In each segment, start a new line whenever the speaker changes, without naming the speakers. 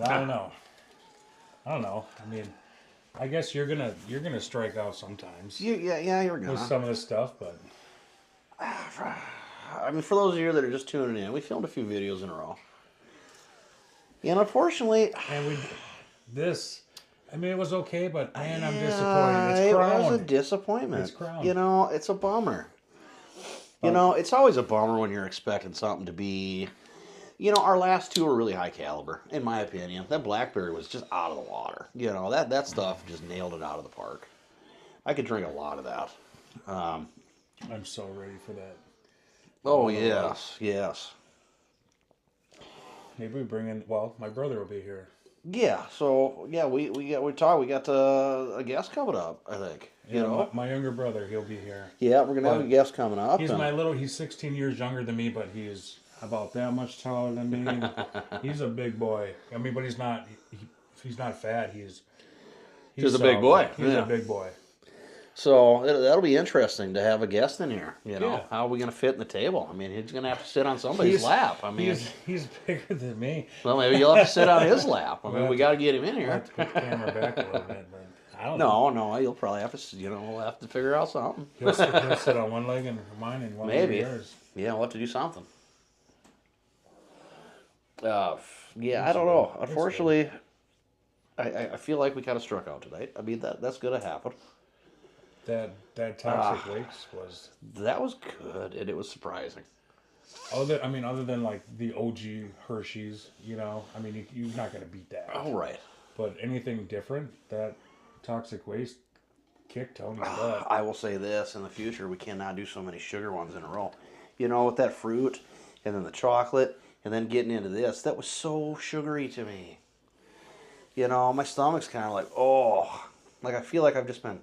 I don't know. I don't know. I mean, I guess you're gonna strike out sometimes
Yeah, you're
with
gonna.
some of this stuff, but
I mean, for those of you that are just tuning in, we filmed a few videos in a row. And unfortunately,
and this. I mean, it was okay, but man, I'm disappointed.
yeah,
It's
it was a
Crown.
disappointment.
It's Crown.
You know, it's a bummer. You know, it's always a bummer when you're expecting something to be. You know, our last two were really high caliber, in my opinion. That blackberry was just out of the water. You know, that stuff just nailed it out of the park. I could drink a lot of that.
I'm so ready for that.
Oh, yes.
Maybe we bring in. Well, my brother will be here.
Yeah, so yeah, we got a guest coming up, I think.
Yeah,
You know,
my younger brother, he'll be here.
yeah, we're gonna have a guest coming up.
He's 16 years younger than me, but he's about that much taller than me. He's a big boy. I mean, but he's not fat. He's
Just a big boy.
He's
Yeah.
a big boy.
So that'll be interesting to have a guest in here. You know,
Yeah.
how are we gonna fit in the table? I mean, he's gonna have to sit on somebody's lap. I mean,
he's bigger than me.
well, maybe you'll have to sit on his lap. I mean, we got to get him in
I
here.
have to put the camera back a little bit, but I don't know.
No, you'll probably have to. We'll have to figure out something.
He'll sit on one leg and mine and one leg
Maybe.
yours.
Yeah, we'll have to do something. Yeah, I don't know. Unfortunately, I feel like we kind of struck out tonight. I mean, that's gonna happen.
That toxic waste was.
That was good, and it was surprising.
Other than like the OG Hershey's, you know, I mean, you're not gonna beat that.
All right.
But anything different, that toxic waste kicked Tony's butt.
I will say this: in the future, we cannot do so many sugar ones in a row. You know, with that fruit, and then the chocolate, and then getting into this, that was so sugary to me. You know, my stomach's kind of like, oh, like I feel like I've just been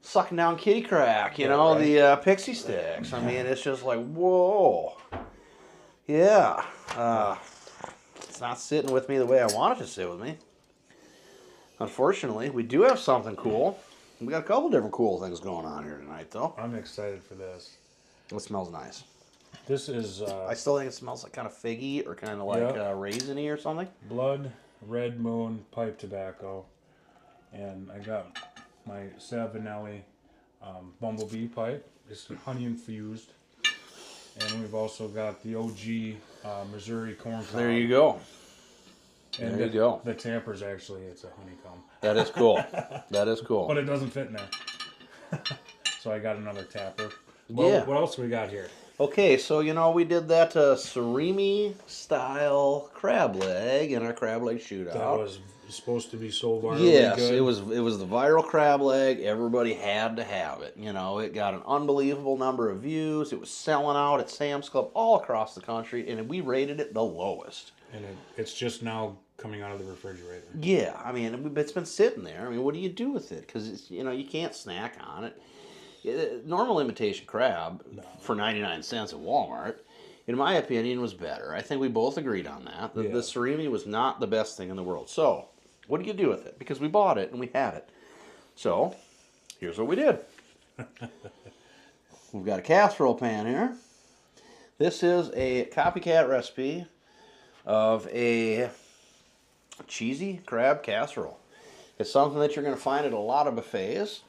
sucking down kitty crack, you know, right. The pixie sticks. I mean, it's just like, whoa. Yeah. It's not sitting with me the way I want it to sit with me. Unfortunately, we do have something cool. We got a couple different cool things going on here tonight, though.
I'm excited for this.
It smells nice.
This is...
I still think it smells like kind of figgy or kind of like raisiny or something.
Blood Red Moon pipe tobacco. And I got my Savinelli Bumblebee pipe. It's honey infused. And we've also got the OG Missouri corn cob.
There you go.
And
there you go.
The tamper's actually, it's a honeycomb.
That is cool. That is cool.
But it doesn't fit in there. So I got another tapper.
Well, yeah.
What else we got here?
Okay, so, you know, we did that surimi-style crab leg in our crab leg shootout.
That was supposed to be so virally
yes,
good.
it was the viral crab leg. Everybody had to have it. You know, it got an unbelievable number of views. It was selling out at Sam's Club all across the country, and we rated it the lowest.
And it's just now coming out of the refrigerator.
Yeah, I mean, it's been sitting there. I mean, what do you do with it? Because, you know, you can't snack on it. Normal imitation crab for 99 cents at Walmart, in my opinion, was better. I think we both agreed on that. The surimi was not the best thing in the world. So, what do you do with it? Because we bought it and we had it. So, here's what we did. We've got a casserole pan here. This is a copycat recipe of a cheesy crab casserole. It's something that you're going to find at a lot of buffets.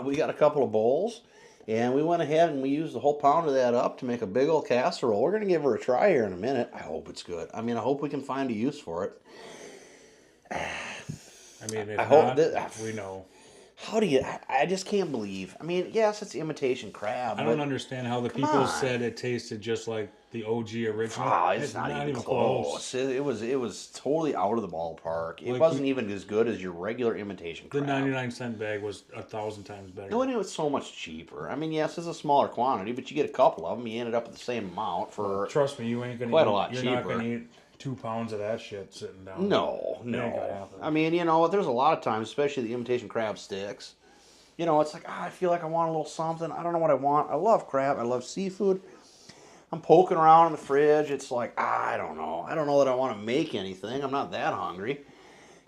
We got a couple of bowls, and we went ahead and we used the whole pound of that up to make a big old casserole. We're going to give her a try here in a minute. I hope it's good. I mean, I hope we can find a use for it.
I mean, if not, we know.
How do you... I just can't believe... I mean, yes, it's imitation crab,
I don't understand how the people said it tasted just like the OG original.
Oh, it's not even close. It was totally out of the ballpark. It wasn't even as good as your regular imitation crab.
The 99-cent bag was 1,000 times better.
No, it was so much cheaper. I mean, yes, it's a smaller quantity, but you get a couple of them. You ended up with the same amount for...
Well, trust me, you ain't gonna
quite a lot
you're
cheaper.
Not going to eat 2 pounds of that shit sitting down.
No. I mean, you know, there's a lot of times, especially the imitation crab sticks. You know, it's like, I feel like I want a little something. I don't know what I want. I love crab. I love seafood. I'm poking around in the fridge. It's like, I don't know. I don't know that I want to make anything. I'm not that hungry.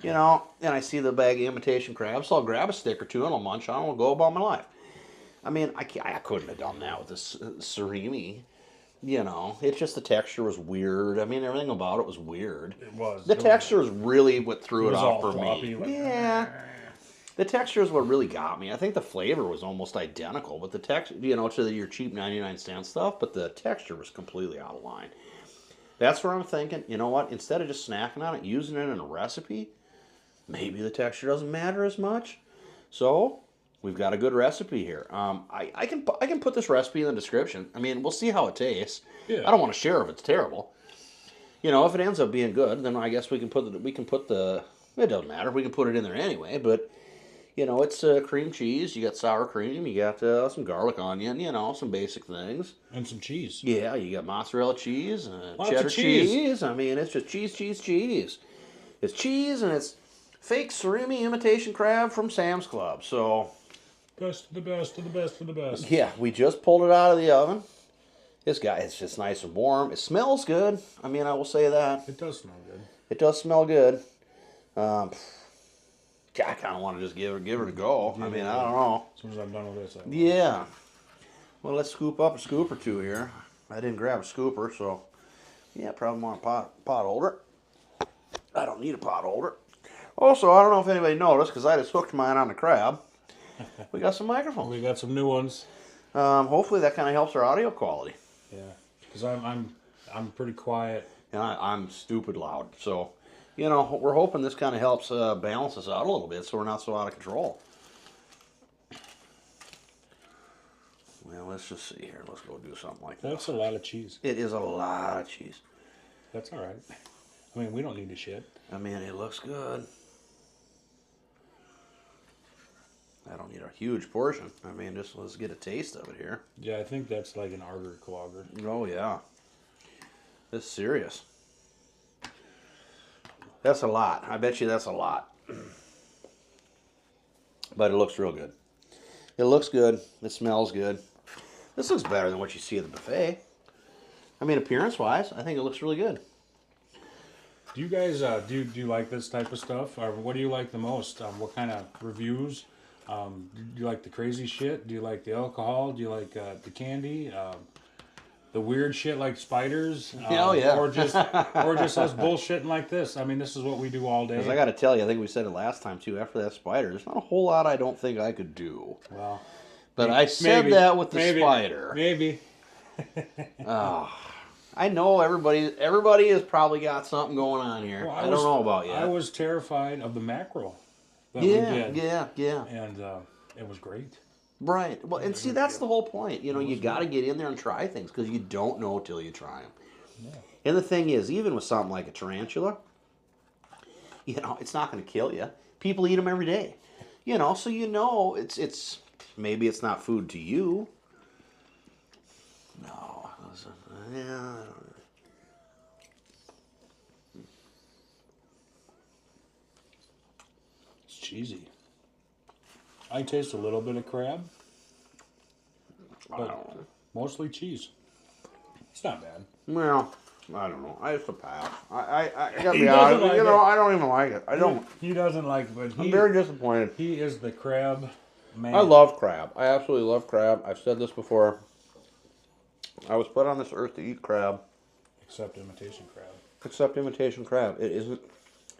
You know, and I see the bag of imitation crab, so I'll grab a stick or two and I'll munch on and I'll go about my life. I mean, I couldn't have done that with this surimi. You know, it's just the texture was weird. I mean, everything about it was weird.
It was.
The texture is really what threw
It
it
was
off
all
for
floppy.
me.
Like,
Yeah. The texture is what really got me. I think the flavor was almost identical, but the texture, you know, to your cheap 99-cent stuff, but the texture was completely out of line. That's where I'm thinking, you know what, instead of just snacking on it, using it in a recipe, maybe the texture doesn't matter as much. So, we've got a good recipe here. I can put this recipe in the description. I mean, we'll see how it tastes.
Yeah.
I don't want to share if it's terrible. You know, if it ends up being good, then I guess we can put the it doesn't matter. We can put it in there anyway, but you know, it's cream cheese. You got sour cream. You got some garlic onion. You know, some basic things.
And some cheese.
Yeah, you got mozzarella cheese,
Lots
cheddar
of cheese.
cheese. I mean, it's just cheese. It's cheese and it's fake surimi imitation crab from Sam's Club. So,
Best of the best of the best of the best.
yeah, we just pulled it out of the oven. It's just nice and warm. It smells good. I mean, I will say that.
It does smell good.
It does smell good. I kind of want to just give it a go. I mean, I don't know.
As soon as I'm done with this, I will.
Yeah. Well, let's scoop up a scoop or two here. I didn't grab a scooper, so yeah, probably want a pot holder. I don't need a pot holder. Also, I don't know if anybody noticed because I just hooked mine on the crab. We got some microphones.
We got some new ones.
Hopefully that kind of helps our audio quality.
Yeah, because I'm pretty quiet.
And I'm stupid loud, so you know we're hoping this kind of helps balance us out a little bit, so we're not so out of control. Well, let's just see here. Let's go do something like that.
That's a lot of cheese.
It is a lot of cheese.
That's all right. I mean, we don't need to shit.
I mean, it looks good. I don't need a huge portion. I mean, just let's get a taste of it here.
Yeah, I think that's like an artery clogger.
Oh, yeah. It's serious. That's a lot. I bet you that's a lot. But it looks real good. It looks good. It smells good. This looks better than what you see at the buffet. I mean, appearance-wise, I think it looks really good.
Do you guys do you like this type of stuff, or what do you like the most? What kind of reviews? Do you like the crazy shit? Do you like the alcohol? Do you like the candy? The weird shit like spiders?
Hell yeah.
Or just us bullshitting like this? I mean, this is what we do all day.
Because I got to tell you, I think we said it last time too. After that spider, there's not a whole lot I don't think I could do.
Well,
but I said that with the spider.
Maybe.
I know everybody has probably got something going on here.
Well,
I don't know about you.
I was terrified of the mackerel that we did.
Yeah.
And it was great.
Right. Well, and see, that's the whole point. You know, you got to get in there and try things because you don't know till you try them. Yeah. And the thing is, even with something like a tarantula, you know, it's not going to kill you. People eat them every day. You know, so you know it's maybe it's not food to you. No. Yeah, I don't know.
It's cheesy. I taste a little bit of crab, but mostly cheese. It's not bad.
Well, I don't know. I have to pass. I gotta be honest.
Like
I don't even like it. I don't.
He doesn't like it, but
I'm very disappointed.
He is the crab man.
I love crab. I absolutely love crab. I've said this before. I was put on this earth to eat crab.
Except imitation crab.
Except imitation crab. It isn't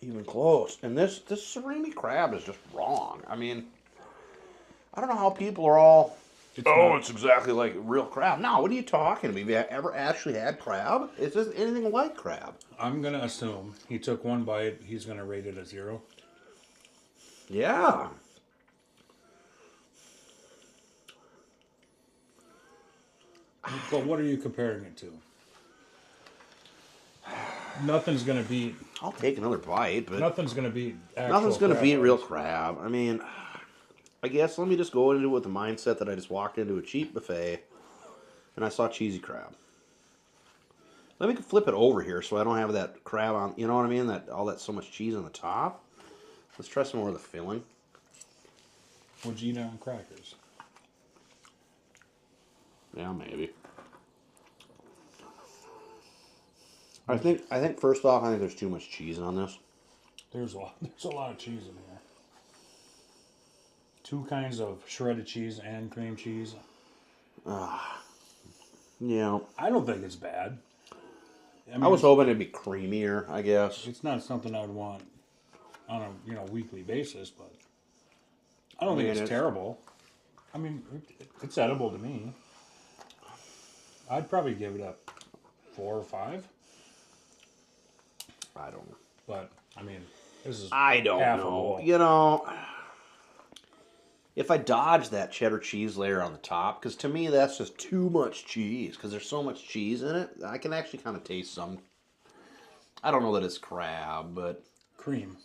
even close. And this surimi crab is just wrong. I mean, I don't know how people are all, it's exactly like real crab. No, what are you talking about? Have you ever actually had crab? Is this anything like crab?
I'm going to assume he took one bite. He's going to rate it a 0.
Yeah.
But what are you comparing it to? Nothing's going to beat.
I'll take another bite, but
Nothing's going to beat.
nothing's going to beat real crab. I mean, I guess let me just go into it with the mindset that I just walked into a cheap buffet and I saw cheesy crab. Let me flip it over here so I don't have that crab on. You know what I mean? All that so much cheese on the top. Let's try some more of the filling.
Would you eat it on crackers?
Yeah, maybe. I think first off, I think there's too much cheese on this.
There's a lot of cheese in here. 2 kinds of shredded cheese and cream cheese.
Yeah.
I don't think it's bad. I mean,
I was hoping it'd be creamier, I guess.
it's not something I'd want on a weekly basis, but I don't think it's terrible. I mean, it's edible to me. I'd probably give it a 4 or 5.
I don't know.
But I mean, this is
I don't
half
know.
a bowl.
You know, if I dodge that cheddar cheese layer on the top, because to me that's just too much cheese, because there's so much cheese in it, I can actually kind of taste some. I don't know that it's crab, but
Cream.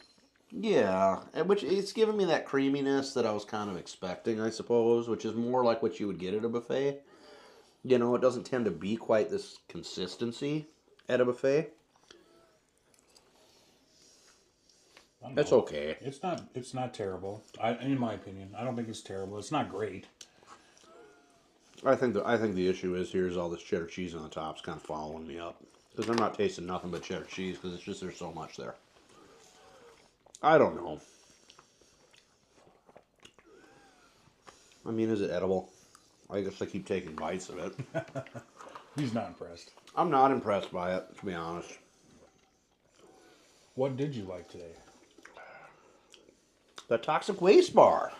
yeah, which it's giving me that creaminess that I was kind of expecting, I suppose, which is more like what you would get at a buffet. You know, it doesn't tend to be quite this consistency at a buffet. It's okay.
It's not terrible. In my opinion, I don't think it's terrible. It's not great.
I think the issue is all this cheddar cheese on the top's kind of following me up, because I'm not tasting nothing but cheddar cheese, because it's just there's so much there. I don't know. I mean, is it edible? I guess I keep taking bites of it.
He's not impressed.
I'm not impressed by it, to be honest.
What did you like today?
The toxic waste bar.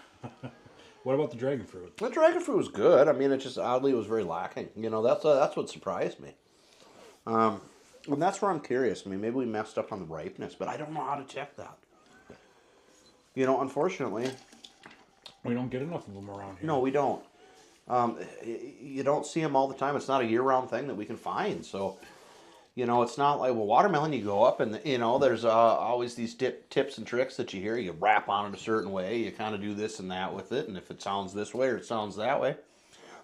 What about the dragon fruit?
The dragon fruit was good. I mean, it just oddly was very lacking. You know, that's what surprised me. And that's where I'm curious. I mean, maybe we messed up on the ripeness, but I don't know how to check that. You know, unfortunately,
We don't get enough of them around here.
no, we don't. You don't see them all the time. It's not a year-round thing that we can find. So, you know, it's not like, well, watermelon, you go up and, you know, there's always these tips and tricks that you hear. You wrap on it a certain way. You kind of do this and that with it. And if it sounds this way or it sounds that way.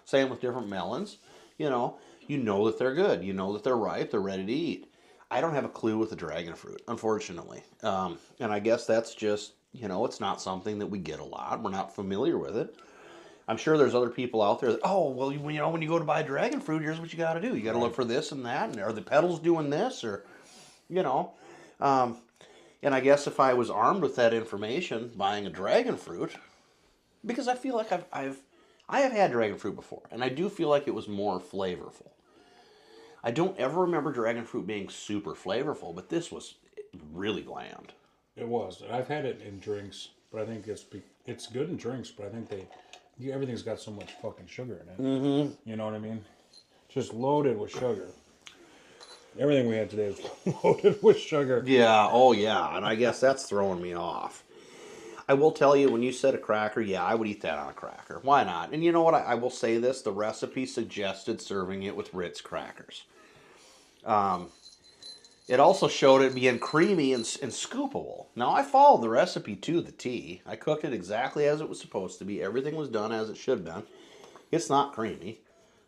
Same with different melons. You know that they're good. You know that they're ripe. They're ready to eat. I don't have a clue with the dragon fruit, unfortunately. And I guess that's just, you know, it's not something that we get a lot. We're not familiar with it. I'm sure there's other people out there that, oh, well, you know, when you go to buy dragon fruit, here's what you got to do. You got to look for this and that. And are the petals doing this? Or, you know. And I guess if I was armed with that information, buying a dragon fruit, because I feel like I have had dragon fruit before. And I do feel like it was more flavorful. I don't ever remember dragon fruit being super flavorful, but this was really bland.
It was. I've had it in drinks, but I think it's good in drinks, but I think everything's got so much fucking sugar in it. Mm-hmm. You know what I mean? Just loaded with sugar. Everything we had today was loaded with sugar.
Yeah, oh yeah, and I guess that's throwing me off. I will tell you, when you said a cracker, yeah, I would eat that on a cracker. Why not? And you know what? I will say this. The recipe suggested serving it with Ritz crackers. It also showed it being creamy and scoopable. Now, I followed the recipe to the T. I cooked it exactly as it was supposed to be. Everything was done as it should have been. It's not creamy.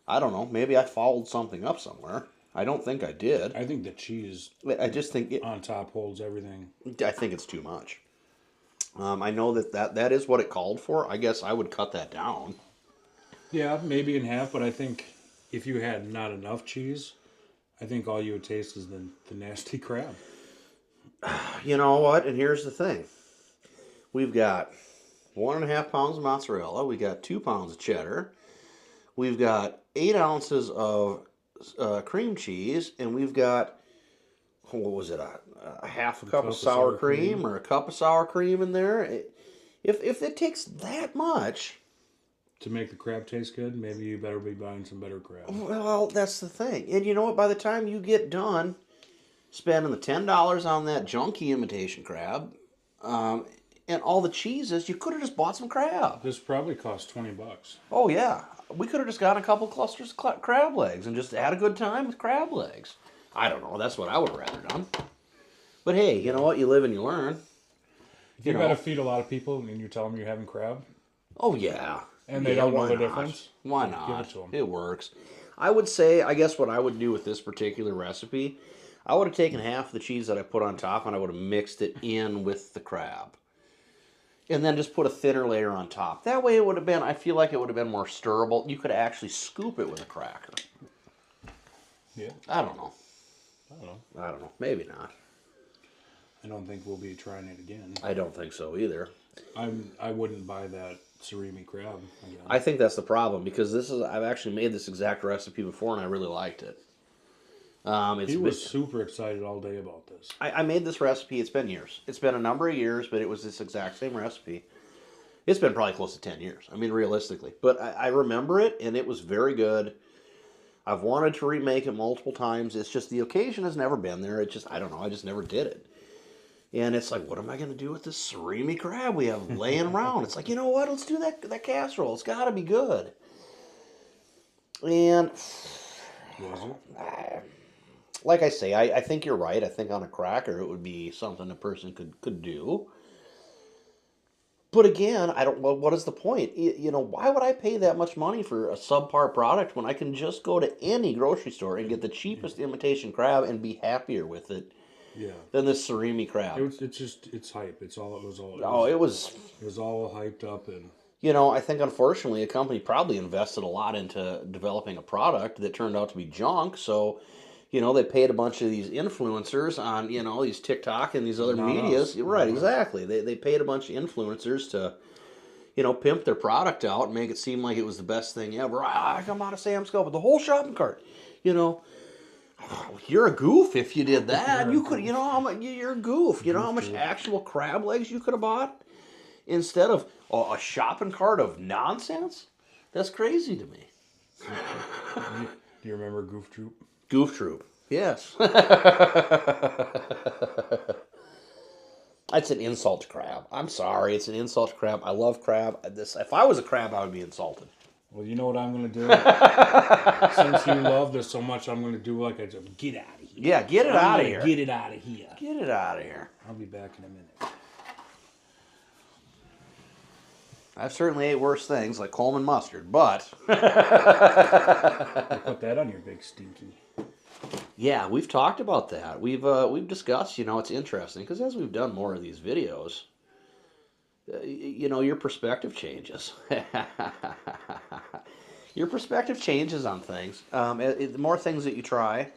I don't know. Maybe I followed something up somewhere. I don't think I did.
I think the cheese
I just think
on top holds everything.
I think it's too much. I know that is what it called for. I guess I would cut that down.
Yeah, maybe in half, but I think if you had not enough cheese, I think all you would taste is the nasty crab.
You know what? And here's the thing. We've got 1.5 pounds of mozzarella. We got 2 pounds of cheddar. We've got 8 ounces of cream cheese, and we've got, what was it, a half a cup of sour cream or a cup of sour cream in there. If it takes that much
to make the crab taste good, maybe you better be buying some better crab.
Well, that's the thing. And you know what? By the time you get done spending the $10 on that junky imitation crab and all the cheeses, you could have just bought some crab.
This probably cost $20.
Oh, yeah. We could have just got a couple clusters of crab legs and just had a good time with crab legs. I don't know. That's what I would have rather done. But hey, you know what? You live and you learn.
If you got to feed a lot of people and you tell them you're having crab,
oh, yeah.
And they don't know the difference?
Why not?
Give it to them.
It works. I would say, I guess what I would do with this particular recipe, I would have taken half of the cheese that I put on top and I would have mixed it in with the crab. And then just put a thinner layer on top. That way it would have been, I feel like it would have been more stirrable. You could actually scoop it with a cracker.
Yeah.
I don't know.
I don't know.
Maybe not.
I don't think we'll be trying it again.
I don't think so either.
I wouldn't buy that surimi crab again.
I think that's the problem because I've actually made this exact recipe before and I really liked it.
He was super excited all day about this.
I made this recipe. It's been years. It's been a number of years, but it was this exact same recipe. It's been probably close to 10 years. I mean, realistically. But I remember it, and it was very good. I've wanted to remake it multiple times. It's just the occasion has never been there. It just, I don't know, I just never did it. And it's like, what am I going to do with this surimi crab we have laying around? It's like, you know what? Let's do that casserole. It's got to be good. And like I say, I think you're right. I think on a cracker it would be something a person could do. But again, I don't. Well, what is the point? You know, why would I pay that much money for a subpar product when I can just go to any grocery store and get the cheapest imitation crab and be happier with it?
Yeah.
Than this surimi crab.
It's hype. It was all hyped up and.
You know, I think unfortunately a company probably invested a lot into developing a product that turned out to be junk. So, you know, they paid a bunch of these influencers on, you know, these TikTok and these other medias. Right, exactly. They paid a bunch of influencers to, you know, pimp their product out and make it seem like it was the best thing ever. I come out of Sam's Club with the whole shopping cart. You know, you're a goof if you did that. You could, you know, how much, you're a goof. You know how much actual crab legs you could have bought instead of a shopping cart of nonsense? That's crazy to me.
Do you remember Goof Troop?
Goof Troop, yes. It's an insult to crab. I'm sorry, it's an insult to crab. I love crab. If I was a crab, I would be insulted.
Well, you know what I'm going to do? Since you love this so much, I'm going to do like I just get out of here.
Yeah, get it out of here.
Get it out of here.
Get it out of here.
I'll be back in a minute.
I've certainly ate worse things like Coleman mustard, but...
Put that on your big stinky.
Yeah, we've talked about that. We've discussed, you know, it's interesting, because as we've done more of these videos, you know, your perspective changes. Your perspective changes on things. The more things that you try,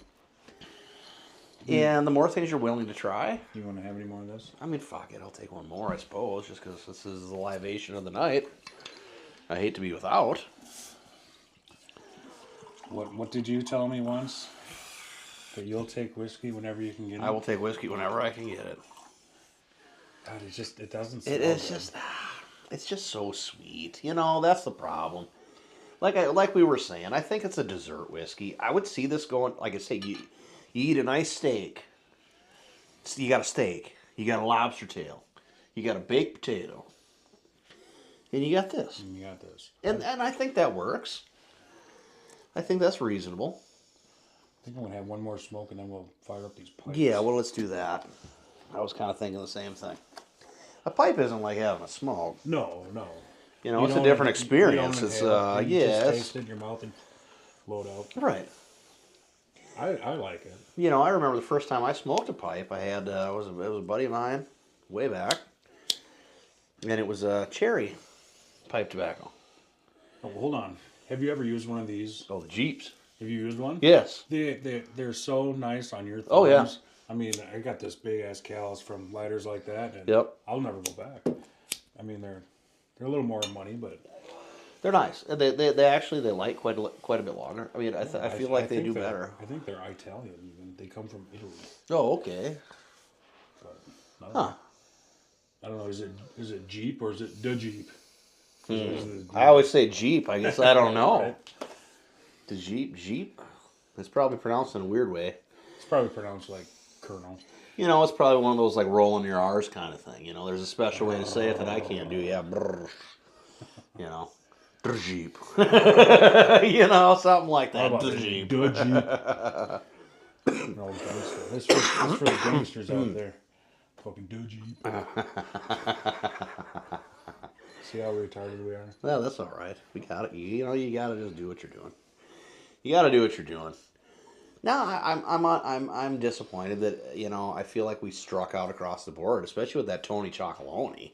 and the more things you're willing to try.
You want to have any more of this?
I mean, fuck it, I'll take one more, I suppose, just because this is the libation of the night. I hate to be without.
What did you tell me once? That you'll take whiskey whenever you can get it?
I will take whiskey whenever I can get it.
God, it doesn't.
It's just so sweet. You know, that's the problem. Like we were saying, I think it's a dessert whiskey. I would see this going, like I say, you eat a nice steak. You got a steak. You got a lobster tail. You got a baked potato. And you got this.
And you got this.
And I think that works. I think that's reasonable.
I think I'm going to have one more smoke and then we'll fire up these pipes.
Yeah, well, let's do that. I was kind of thinking the same thing. A pipe isn't like having a smoke.
No.
You know, it's a different experience. It's
just taste it in your mouth and float out.
Right.
I like it.
You know, I remember the first time I smoked a pipe. I had it was a buddy of mine way back, and it was a cherry pipe tobacco.
Oh, hold on. Have you ever used one of these?
Oh, the Jeeps.
Have you used one?
Yes.
They're so nice on your thumbs.
Oh yeah.
I mean, I got this big ass callus from lighters like that, and
yep.
I'll never go back. I mean, they're a little more money, but
they're nice. They actually light quite a bit longer. I mean, I feel like they do better.
I think they're Italian even. They come from Italy.
Oh, okay.
But, I don't know. Is it Jeep or is it the Jeep?
I always say Jeep. I guess I don't know.
Right?
The Jeep. It's probably pronounced in a weird way.
It's probably pronounced like Colonel.
You know, it's probably one of those like rolling your R's kind of thing. You know, there's a special way to say it that I can't do. Yeah, brr. You know, Jeep. You know, something like that. Jeep.
The Jeep. No, gangster. This for the gangsters out there. Fucking the Jeep. See how retarded we are?
Well, that's all right. We got it. You know, you got to just do what you're doing. You got to do what you're doing. Now, I'm disappointed that, you know, I feel like we struck out across the board, especially with that Tony Chocolonely.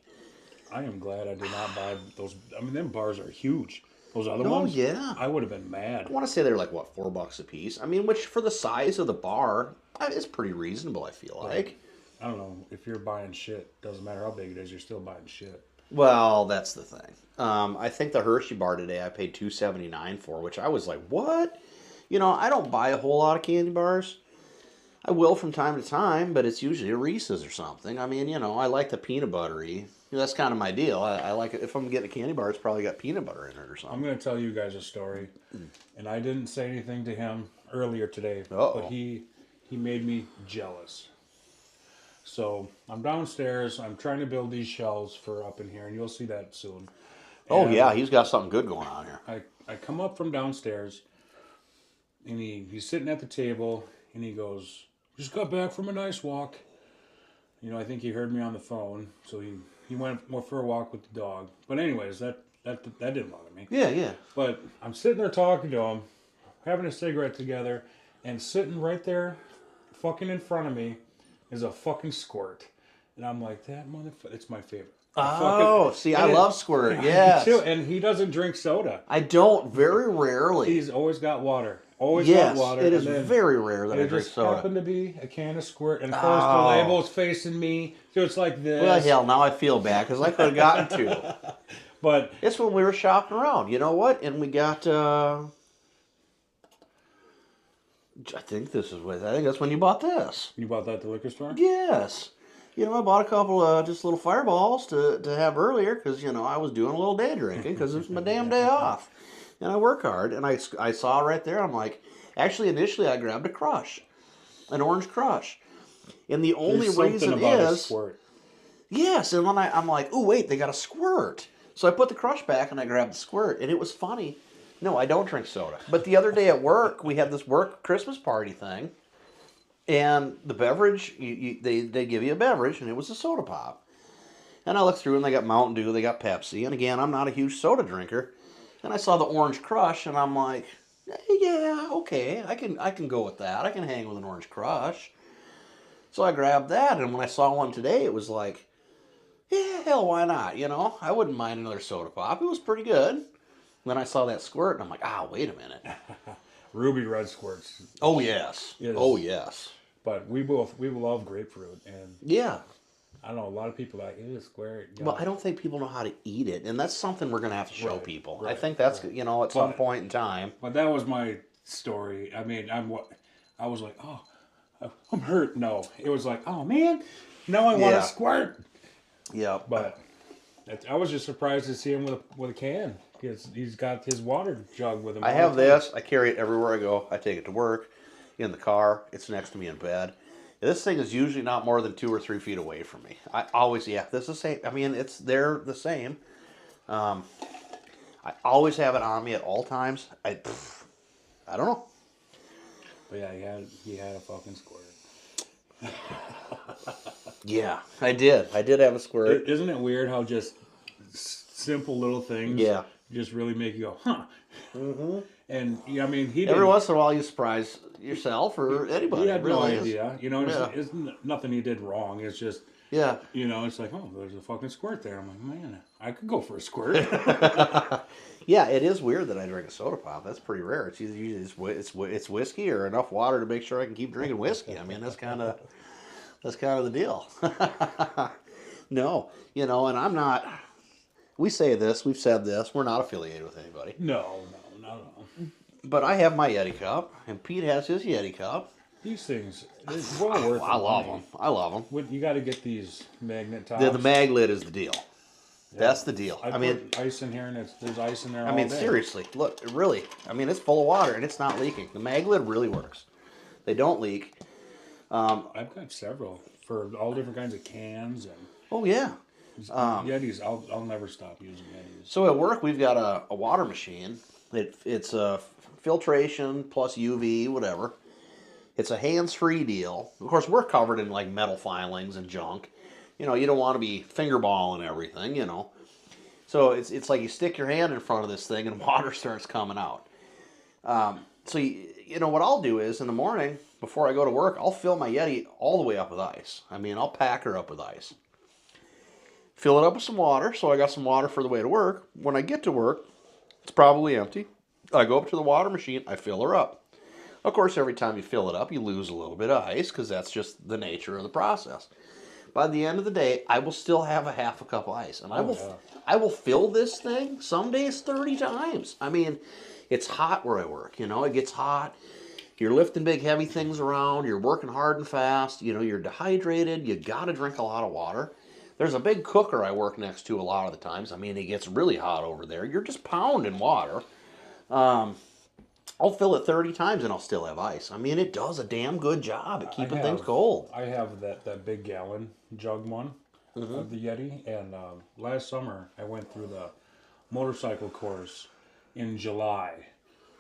I am glad I did not buy those. I mean, them bars are huge. Those other ones?
Oh, yeah.
I would have been mad.
I want to say they're like, what, $4 a piece? I mean, which for the size of the bar is pretty reasonable, I feel like.
I don't know. If you're buying shit, doesn't matter how big it is, you're still buying shit.
Well, that's the thing. I think the Hershey bar today I paid $2.79 for, which I was like, what? I don't buy a whole lot of candy bars. I will from time to time, but it's usually a Reese's or something. I mean, I like the peanut buttery. That's kind of my deal. I like it. If I'm getting a candy bar, it's probably got peanut butter in it or
I'm
something.
going to tell you guys a story, and I didn't say anything to him earlier today,
Uh-oh.
but he made me jealous. So I'm downstairs. I'm trying to build these shelves for up in here, and you'll see that soon.
Oh,
And
yeah, he's got something good going on here.
I come up from downstairs, and he's sitting at the table, and he goes, "Just got back from a nice walk." I think he heard me on the phone, so he went for a walk with the dog. But anyways, that didn't bother me.
Yeah, yeah.
But I'm sitting there talking to him, having a cigarette together, and sitting right there, fucking in front of me, is a fucking squirt. And I'm like, that motherfucker, it's my favorite.
Oh, see, I love Squirt, yes.
And he doesn't drink soda.
I don't, very rarely.
He's always got water. Always
Yes,
got water.
it is
and then
very rare that I
it
drink
just
soda.
happened to be a can of Squirt. And of course, the label's facing me. So it's like this.
Well, hell, now I feel bad because I could have gotten two.
But
It's when we were shopping around. You know what? And we got, I think that's when you bought this.
you bought that at the liquor store?
Yes. I bought a couple of just little fireballs to have earlier because, I was doing a little day drinking because it's my damn day off. And I work hard. And I saw right there, I'm like, actually, initially I grabbed a Crush, an Orange Crush. And the only
There's something
reason
about a
is,
Squirt.
yes, and then I'm like, oh, wait, they got a Squirt. So I put the Crush back and I grabbed the Squirt. And it was funny. No, I don't drink soda. But the other day at work, we had this work Christmas party thing. And the beverage, they give you a beverage, and it was a soda pop. And I looked through, and they got Mountain Dew, they got Pepsi. And again, I'm not a huge soda drinker. And I saw the Orange Crush, and I'm like, yeah, okay, I can go with that. I can hang with an Orange Crush. So I grabbed that, and when I saw one today, it was like, yeah, hell, why not? I wouldn't mind another soda pop. It was pretty good. Then I saw that Squirt, and I'm like, wait a minute.
Ruby Red Squirts.
Oh, yes.
Yes.
Oh, yes.
But we love grapefruit, and
Yeah.
I don't know, a lot of people are like, ew, Squirt.
Well, I don't think people know how to eat it, and that's something we're going to have to show
Right,
people. I
right,
think that's,
right.
at some point in time.
But that was my story. I mean, I was like, oh, I'm hurt. No, it was like, oh man, now I want
Yeah.
a Squirt.
Yeah.
But I was just surprised to see him with a can. He's got his water jug with him.
I
all
have
the time.
this. I carry it everywhere I go. I take it to work, in the car. It's next to me in bed. This thing is usually not more than 2 or 3 feet away from me. I always, this is the same. I mean, they're the same. I always have it on me at all times. I don't know.
But yeah, he had a fucking Squirt.
Yeah, I did. I did have a Squirt.
Isn't it weird how just simple little things
Yeah.
just really make you go, huh?
Mm-hmm.
And I mean, he
Every
didn't,
once in a while, you surprise yourself or anybody.
he had no
really is.
idea. It's nothing he did wrong. It's just,
Yeah.
it's like, oh, there's a fucking Squirt there. I'm like, man, I could go for a Squirt.
Yeah, it is weird that I drink a soda pop. That's pretty rare. It's usually it's whiskey or enough water to make sure I can keep drinking whiskey. I mean, that's kind of the deal. No, and I'm not. We say this. We've said this. We're not affiliated with anybody.
No, not at all.
But I have my Yeti cup, and Pete has his Yeti cup.
These things, they're well worth
I love
money.
them. I love them.
You got to get these magnet tops.
The mag lid is the deal. Yeah. That's the deal.
I mean, put ice in here, and there's ice in there.
I mean,
all day.
seriously, look, really. I mean, it's full of water, and it's not leaking. The mag lid really works. They don't leak.
I've got several for all different kinds of cans and
Oh yeah.
Yetis. I'll never stop using Yetis.
So at work, we've got a water machine. It's a filtration plus UV, whatever. It's a hands-free deal. Of course, we're covered in like metal filings and junk. You don't want to be fingerballing everything, So it's like you stick your hand in front of this thing and water starts coming out. So what I'll do is in the morning before I go to work, I'll fill my Yeti all the way up with ice. I mean, I'll pack her up with ice. Fill it up with some water, so I got some water for the way to work. When I get to work, it's probably empty. I go up to the water machine, I fill her up. Of course, every time you fill it up, you lose a little bit of ice because that's just the nature of the process. by the end of the day, I will still have a half a cup of ice, and
yeah.
I will fill this thing some days 30 times. I mean, it's hot where I work. You know, it gets hot. You're lifting big, heavy things around. You're working hard and fast. You know, you're dehydrated. You got to drink a lot of water. There's a big cooker I work next to a lot of the times. I mean, it gets really hot over there. You're just pounding water. I'll fill it 30 times and I'll still have ice. I mean, it does a damn good job at keeping things cold.
I have that big gallon jug one of the Yeti, and last summer I went through the motorcycle course in July,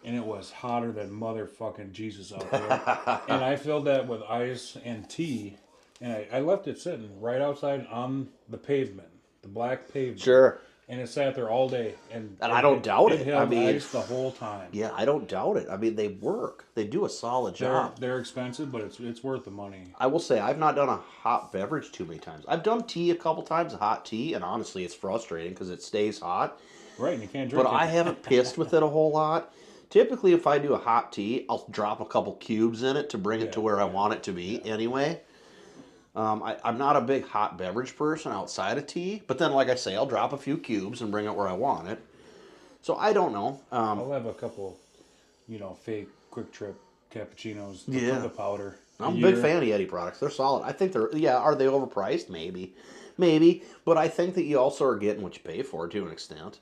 and it was hotter than motherfucking Jesus out there. And I filled that with ice and tea, and I left it sitting right outside on the pavement, the black pavement.
Sure.
And it sat there all day, and
I don't doubt it.
It held ice the whole time.
Yeah, I don't doubt it. I mean, they work. They do a solid job.
They're expensive, but it's worth the money.
I will say I've not done a hot beverage too many times. I've done tea a couple times, a hot tea, and honestly, it's frustrating because it stays hot.
Right, and you can't drink it.
But I haven't pissed with it a whole lot. Typically, if I do a hot tea, I'll drop a couple cubes in it to bring it to where I want it to be anyway. I'm not a big hot beverage person outside of tea, but then, like I say, I'll drop a few cubes and bring it where I want it. So I don't know.
I'll have a couple, fake Quick Trip cappuccinos. The powder.
I'm a big fan of Yeti products. They're solid. I think they're, are they overpriced? Maybe. But I think that you also are getting what you pay for to an extent.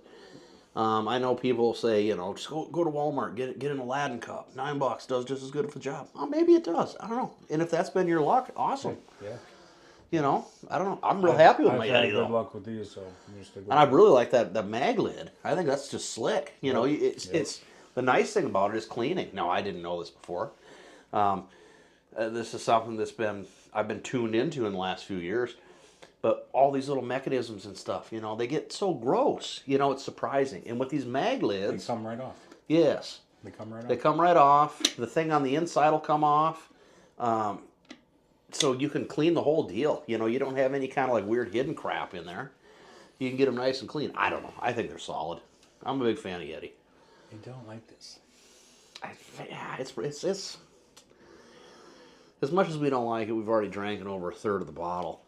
I know people say, just go to Walmart, get an Aladdin cup. $9 does just as good of a job. Well, maybe it does. I don't know. And if that's been your luck, awesome.
Yeah.
I don't know. I'm real happy with my Yeti, though.
Good luck with these, so I'm just
and I really like the mag lid. I think that's just slick. It's the nice thing about it is cleaning. Now, I didn't know this before. This is something I've been tuned into in the last few years. But all these little mechanisms and stuff, they get so gross. It's surprising. And with these mag lids...
They come right off.
Yes.
They come right off.
They come right off. The thing on the inside will come off. So you can clean the whole deal. You don't have any kind of like weird hidden crap in there. You can get them nice and clean. I don't know. I think they're solid. I'm a big fan of Yeti.
You don't like this?
It's as much as we don't like it, we've already drank over a third of the bottle.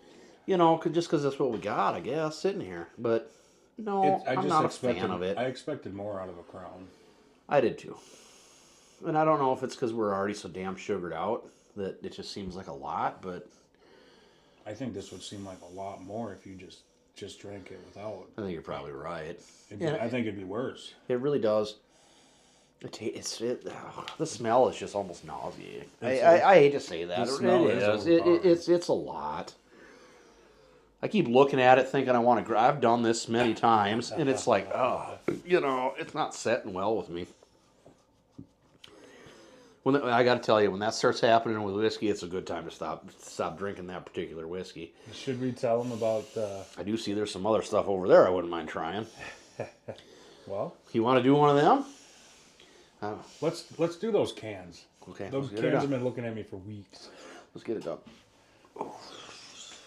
Just because that's what we got, I guess, sitting here. But, no, I'm not a fan of it.
I expected more out of a Crown.
I did, too. And I don't know if it's because we're already so damn sugared out that it just seems like a lot, but...
I think this would seem like a lot more if you just drank it without.
I think you're probably right.
I think it'd be worse.
It really does. The smell is just almost nauseating. I hate to say that. It's a lot. I keep looking at it thinking I want to I've done this many times, and it's like, it's not setting well with me. I got to tell you, when that starts happening with whiskey, it's a good time to stop drinking that particular whiskey.
Should we tell them about...
I do see there's some other stuff over there I wouldn't mind trying.
Well...
You want to do one of them?
Let's do those cans.
Okay.
Those cans have been looking at me for weeks.
Let's get it done. Oh.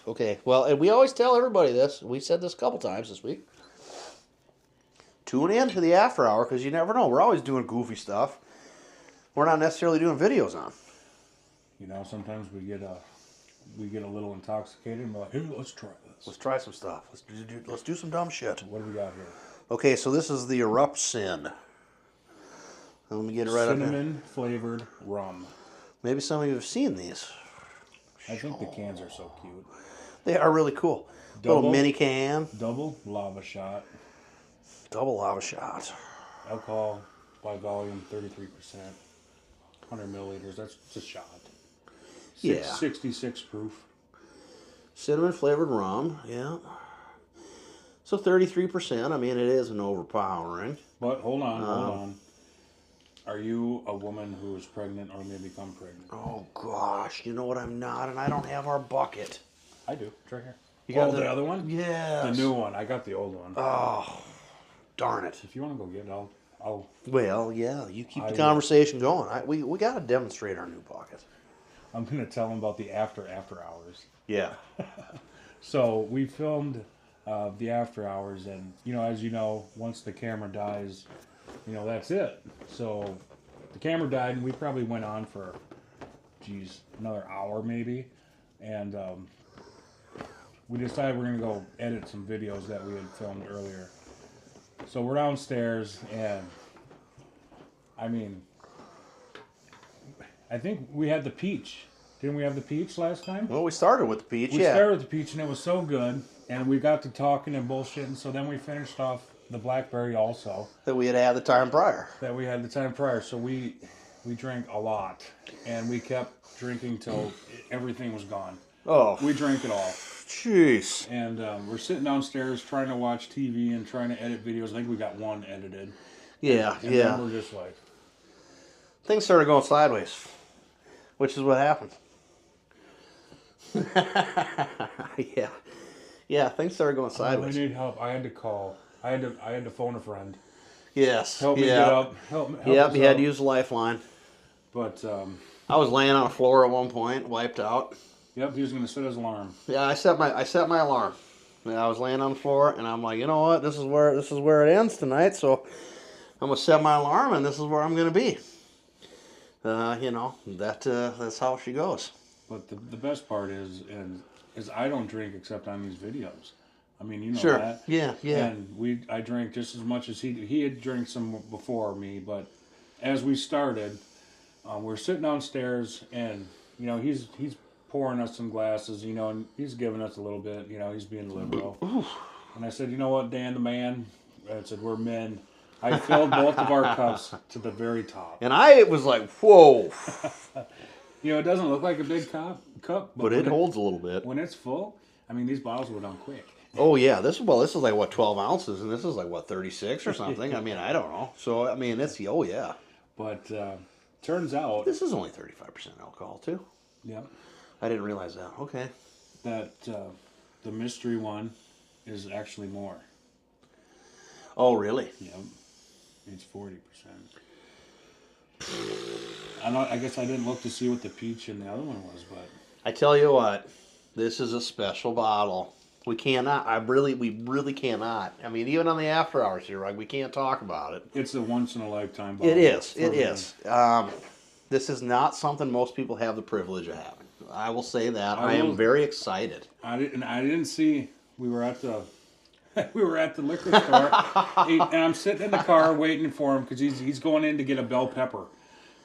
Okay, well, and we always tell everybody this. We said this a couple times this week. Tune in to the after hour because you never know. We're always doing goofy stuff. We're not necessarily doing videos on.
Sometimes we get a little intoxicated and we're like, hey, let's try this.
Let's try some stuff. Let's do some dumb shit.
What do we got here?
Okay, so this is the Erupt Sin. Let me get it right up there.
Cinnamon flavored rum.
Maybe some of you have seen these.
I think the cans are so cute.
They are really cool. Little mini can.
Double lava shot.
Double lava shot.
Alcohol by volume 33%. 100 milliliters. That's a shot. 66 proof.
Cinnamon flavored rum. Yeah. So 33%. I mean, it isn't overpowering.
But hold on. Are you a woman who is pregnant or may become pregnant?
Oh, gosh. You know what? I'm not, and I don't have our bucket.
I do. It's right here.
You got
the other one?
Yes.
The new one. I got the old one.
Oh, darn it.
If you want to go get it, I'll...
Well, yeah. You keep the conversation going. We got to demonstrate our new bucket.
I'm going to tell them about the after hours.
Yeah.
So we filmed the after hours, and, as you know, once the camera dies... that's it. So the camera died, and we probably went on for, another hour maybe. And we decided we're gonna go edit some videos that we had filmed earlier. So we're downstairs, and I mean, I think we had the peach. Didn't we have the peach last time?
Well, we started with the peach,
We started with the peach, and it was so good, and we got to talking and bullshitting. So then we finished off the blackberry also
that we had had the time prior.
So we drank a lot, and we kept drinking till everything was gone.
Oh,
We drank it all.
jeez.
And we're sitting downstairs trying to watch TV and trying to edit videos. I think we got one edited.
Yeah,
And
yeah.
then we're just like,
Things started going sideways, which is what happened. Yeah. Yeah, things started going
oh,
sideways.
we need help. I had to call. I had to phone a friend.
Yes.
Help me
yeah.
get up. Help
Yep,
us
you had
out.
to use the lifeline.
But,
I was laying on the floor at one point, wiped out.
yep, he was going to set his alarm.
Yeah, I set my alarm. Yeah, I was laying on the floor, and I'm like, you know what? This is where it ends tonight. So I'm gonna set my alarm, and this is where I'm gonna be. You know, that's how she goes.
But the best part is I don't drink except on these videos. I mean, you know
Sure.
that.
Yeah, yeah.
And I drank just as much as he did. He had drank some before me, but as we started, we're sitting downstairs, and you know he's pouring us some glasses, you know, and he's giving us a little bit, you know, he's being liberal. And I said, you know what, Dan the man, I said, we're men. I filled both of our cups to the very top.
And I was like, whoa.
You know, it doesn't look like a big cup,
But it holds a little bit.
when it's full. I mean, these bottles go down quick.
Oh yeah, this is like what 12 ounces, and this is like what 36 or something. I mean, I don't know. So I mean, it's oh yeah.
But turns out,
This is only 35% alcohol too.
yeah,
I didn't realize that. Okay.
that the mystery one is actually more.
Oh really?
Yep, it's 40%. I guess I didn't look to see what the peach and the other one was, but
I tell you what, this is a special bottle. We really cannot. I mean, even on the after hours here, right? We can't talk about it.
it's a once in a lifetime bottle.
It is.
for
It
me.
is. This is not something most people have the privilege of having. I will say that. I am very excited.
I didn't see. We were at the liquor store, and I'm sitting in the car waiting for him because he's going in to get a bell pepper,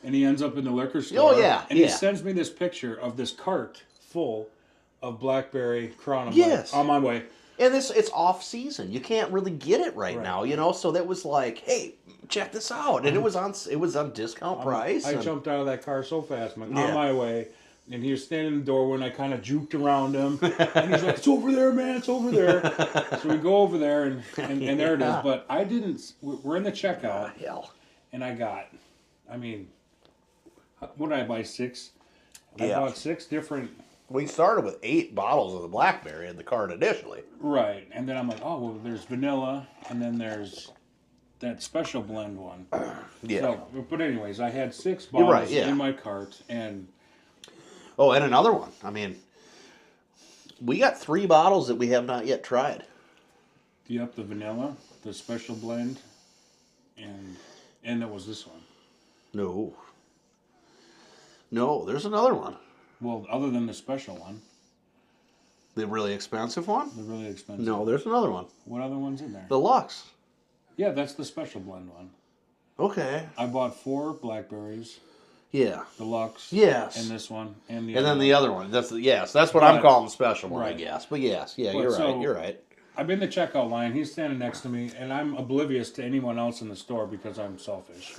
and he ends up in the liquor store.
Oh, yeah,
and
yeah.
he sends me this picture of this cart full of blackberry Crown.
Yes.
on my way.
And it's off season. You can't really get it right
Right.
now, you know. So that was like, hey, check this out, and it was on discount price.
I
and-
jumped out of that car so fast. I'm
Yeah.
on my way. And he was standing in the doorway, and I kind of juked around him. And he's like, it's over there, man, it's over there. So we go over there, and there it is.
Yeah.
But I didn't, we're in the checkout,
Hell.
and I got, I mean, what did I buy, 6? I
Yeah.
bought 6 different,
We started with 8 bottles of the blackberry in the cart initially.
right. And then I'm like, oh, well, there's vanilla, and then there's that special blend one.
Yeah.
So, but anyways, I had 6
You're
bottles
right, yeah.
in my cart, and
Oh, and another one. I mean, we got 3 bottles that we have not yet tried.
yep, the vanilla, the special blend, and there was this one.
No. No, there's another one.
Well, other than the special one,
The really expensive one?
the really expensive.
No, there's another one.
What other one's in there?
The Lux.
Yeah, that's the special blend one.
Okay.
I bought 4 blackberries,
Yeah.
the Lux,
Yes.
and this one, and the
And
other
then the
one.
other one. That's what I'm
But-
calling the special one, I
right.
guess. But yes, yeah,
But
you're
so-
right. You're right.
I'm in the checkout line. He's standing next to me, and I'm oblivious to anyone else in the store because I'm selfish.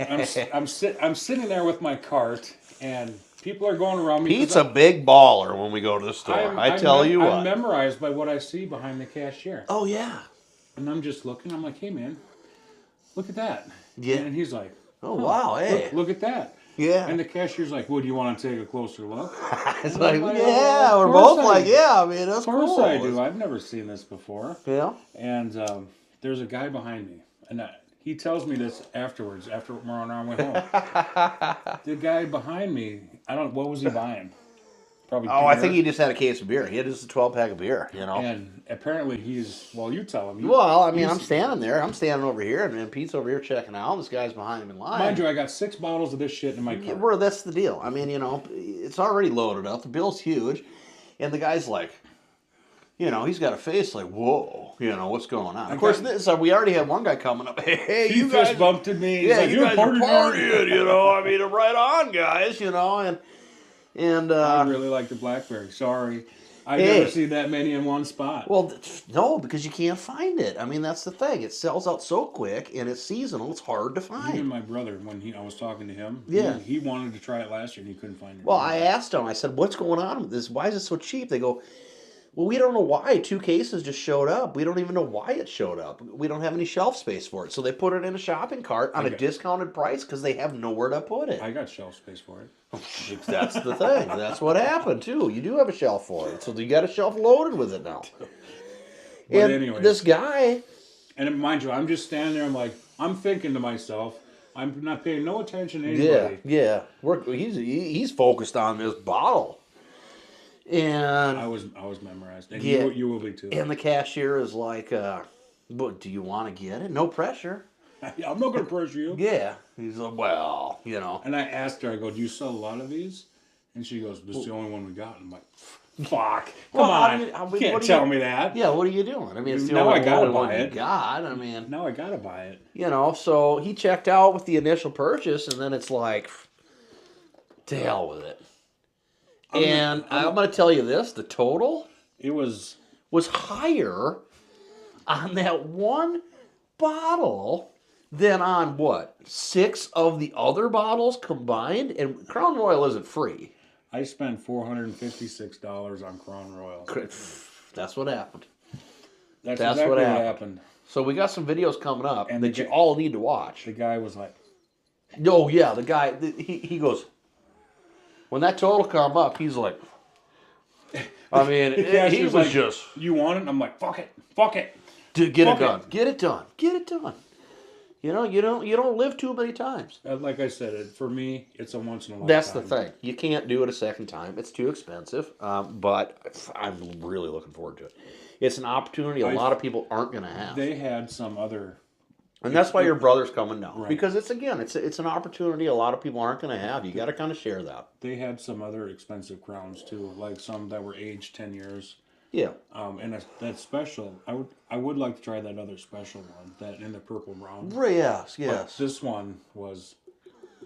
I'm sitting there with my cart, and people are going around me. 'cause
Pete's a big baller when we go to the store. I tell you what.
I'm memorized by what I see behind the cashier.
Oh yeah.
And I'm just looking. I'm like, hey, man, look at that.
Yeah.
And he's like,
Oh wow. Hey.
look at that.
Yeah.
And the cashier's like, well, do you want to take a closer look?
It's
I'm
like,
like,
yeah,
of
we're
course
both
I
like,
do.
yeah, I mean, that's
Of course
cool.
I do. I've never seen this before.
Yeah.
And there's a guy behind me. And he tells me this afterwards, after we're on our way home. The guy behind me, what was he buying? Probably
Oh, I
beer.
think he just had a case of beer. He had just a 12-pack of beer, you know.
And apparently you tell him.
Well, I mean, I'm standing there. I'm standing over here, and then Pete's over here checking out. This guy's behind him in line.
Mind you, I got 6 bottles of this shit in my
Yeah,
car.
well, that's the deal. I mean, you know, it's already loaded up. The bill's huge. And the guy's like, You know, he's got a face like, whoa, you know, what's going on? Of course, we already had one guy coming up. Hey,
he
you guys
fist bumped at me. He's
yeah,
like,
you
you're
guys are
partying.
partying, you know. I mean, right on, guys, you know, and
I really like the blackberry. Sorry. I've
Hey.
never seen that many in one spot.
well, no, because you can't find it. I mean, that's the thing. It sells out so quick, and it's seasonal. It's hard to
Even
find.
my brother, when I was talking to him,
Yeah.
he wanted to try it last year and he couldn't find it.
Well, I asked them. I said, "What's going on with this? Why is it so cheap?" They go, "Well, we don't know why. 2 cases just showed up. We don't even know why it showed up. We don't have any shelf space for it. So they put it in a shopping cart on a discounted price because they have nowhere to put it."
I got shelf space for it.
That's the thing. That's what happened too. You do have a shelf for it, so you got a shelf loaded with it now.
But
And
anyways.
this guy,
And mind you, I'm just standing there. I'm like, I'm thinking to myself, I'm not paying no attention to anybody.
yeah, he's focused on this bottle, and
I was memorized, and
Yeah.
you will be too.
and the cashier is like, "But do you want to get it? No pressure."
I'm not gonna pressure you.
Yeah, he's like, "Well, you know."
And I asked her, I go, do you sell a lot of these? And she goes, this is the only one we got. And I'm like, fuck, come
Well,
on,
I mean,
you can't tell me that.
Yeah, what are you doing? I mean, it's the
Now
only
I gotta
one
buy
you
it.
got. I mean,
Now I gotta buy it.
you know, so he checked out with the initial purchase, and then it's like, to hell with it. And I'm going to tell you this: the total
It was
higher on that one bottle than on what 6 of the other bottles combined. And Crown Royal isn't free.
I spent $456 on Crown Royal.
That's what happened.
That's
That's
exactly
what
what
happened.
happened.
So we got some videos coming up
And
that
the
you
ga-
all need to watch.
The guy was like,
Oh yeah, the guy he goes, when that total come up, he's like, I mean,
the cashier's
he was
like,
just
you want it? And I'm like, fuck it, fuck it.
get it
fuck
done,
it.
get it done, get it done. You know, you don't live too many times.
Like I said, for me, it's a once in a lifetime.
That's the thing. You can't do it a second time. It's too expensive. But I'm really looking forward to it. It's an opportunity a lot of people aren't going to have.
They had some other,
And that's why your brother's coming down.
Right.
Because it's an opportunity a lot of people aren't going to have. You got to kind of share that.
they had some other expensive crowns too, like some that were aged 10 years.
Yeah.
And that special, I would like to try that other special one, that in the purple brown.
Yes,
But
yes.
this one was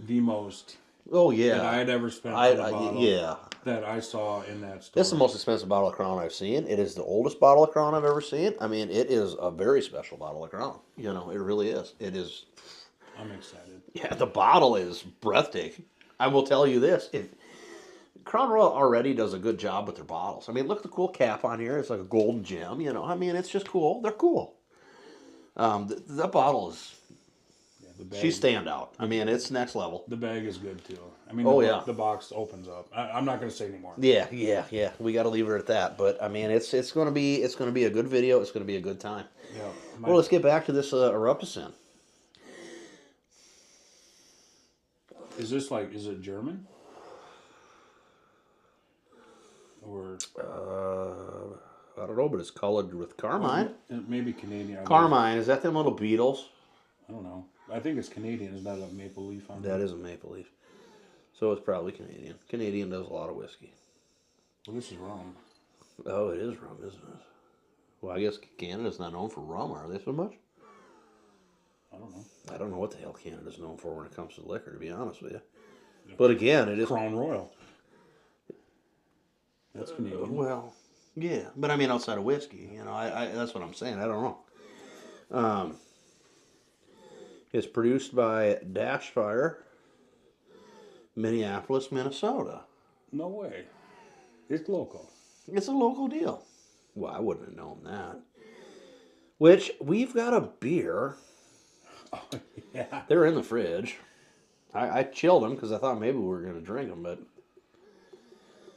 the most
Oh, yeah.
that I had ever spent for a bottle
yeah.
that I saw in that store.
This is the most expensive bottle of Crown I've seen. It is the oldest bottle of Crown I've ever seen. I mean, it is a very special bottle of Crown. You know, it really is. It is.
I'm excited.
Yeah, the bottle is breathtaking. I will tell you this: if Crown Royal already does a good job with their bottles. I mean, look at the cool cap on here. It's like a golden gem. You know, I mean, it's just cool. They're cool. That bottle is.
Yeah, the bag,
She's standout. I mean, it's next level.
the bag is good too. I mean,
Oh,
the,
yeah.
the box opens up. I'm not going to say anymore.
Yeah. We got to leave her at that. But I mean, it's going to be a good video. It's going to be a good time.
Yeah.
Well, let's get back to this Erupticin.
Is it German? Or
I don't know, but it's colored with carmine.
maybe Canadian.
Carmine, is that them little beetles?
I don't know. I think it's Canadian. Is that a maple leaf on
That is a maple leaf. So it's probably Canadian. Canadian does a lot of whiskey.
Well, this is rum.
Oh, it is rum, isn't it? Well, I guess Canada's not known for rum, are they so much?
I don't know.
I don't know what the hell Canada's known for when it comes to liquor, to be honest with you. But again, it is...
Crown Royal. That's Canadian.
Well, yeah. But I mean, outside of whiskey, you know, I that's what I'm saying. I don't know. It's produced by Dashfire, Minneapolis, Minnesota.
No way. It's local.
It's a local deal. Well, I wouldn't have known that. Which, we've got a beer.
Oh, yeah.
They're in the fridge. I chilled them because I thought maybe we were going to drink them, but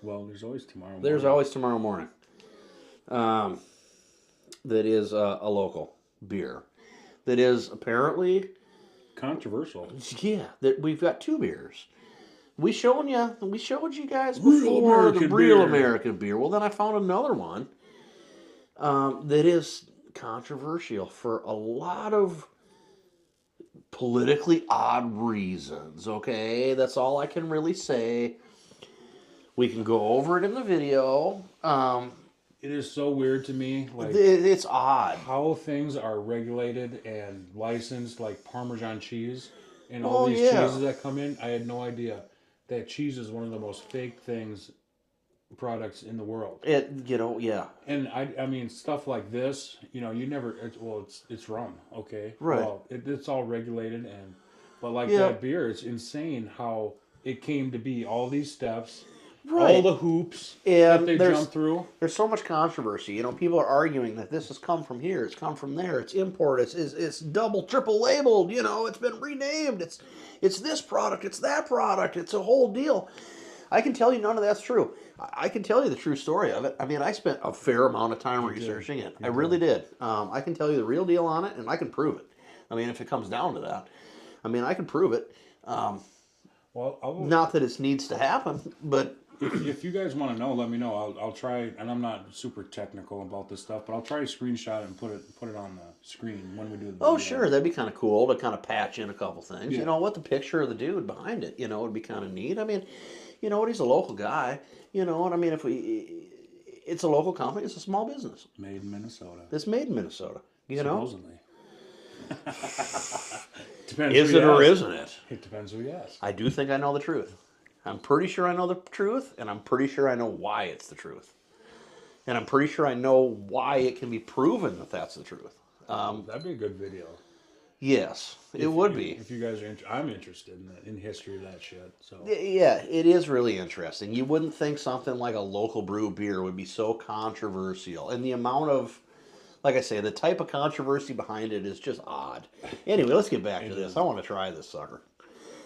Well, there's always tomorrow morning.
there's always tomorrow morning. That is a local beer. That is apparently...
Controversial.
Yeah, that we've got 2 beers. We showed you guys before the real American beer. Well, then I found another one that is controversial for a lot of politically odd reasons. Okay, that's all I can really say. We can go over it in the video.
It is so weird to me, like
It's odd.
how things are regulated and licensed, like Parmesan cheese and all
Oh
these
yeah.
cheeses that come in. I had no idea that cheese is one of the most fake things products in the world.
Yeah.
And I mean, stuff like this, you never. It's rum, okay.
Right.
Well, it's all regulated, but like
Yeah.
that beer, it's insane how it came to be. All these steps, all
Right.
the hoops that
And
they jump through.
there's so much controversy. People are arguing that this has come from here, it's come from there, it's import, it's double, triple labeled. It's been renamed. It's this product, it's that product, it's a whole deal. I can tell you none of that's true. I can tell you the true story of it. I mean, I spent a fair amount of time researching it. I really did. I can tell you the real deal on it, and I can prove it. I mean, if it comes down to that, I mean, I can prove it.
Well,
Not that it needs to happen, but
if you guys want to know, let me know. I'll try, and I'm not super technical about this stuff, but I'll try to screenshot it and put it on the screen when we do the video.
oh, sure, that'd be kind of cool to kind of patch in a couple things.
Yeah.
You know what? The picture of the dude behind it, would be kind of neat. I mean, you know what? He's a local guy. And I mean, it's a local company. It's a small business.
Made in Minnesota.
It's made in Minnesota.
Supposedly. Depends
Is
who
it
you
or
ask.
isn't it?
It depends who you ask.
I do think I know the truth. I'm pretty sure I know the truth, and I'm pretty sure I know why it's the truth. And I'm pretty sure I know why it can be proven that that's the truth.
That'd be a good video.
Yes, it would be.
If you guys are I'm interested in the history of that shit. So
Yeah, it is really interesting. You wouldn't think something like a local brew beer would be so controversial. And the amount of, like I say, the type of controversy behind it is just odd. Anyway, let's get back to this. I want to try this sucker.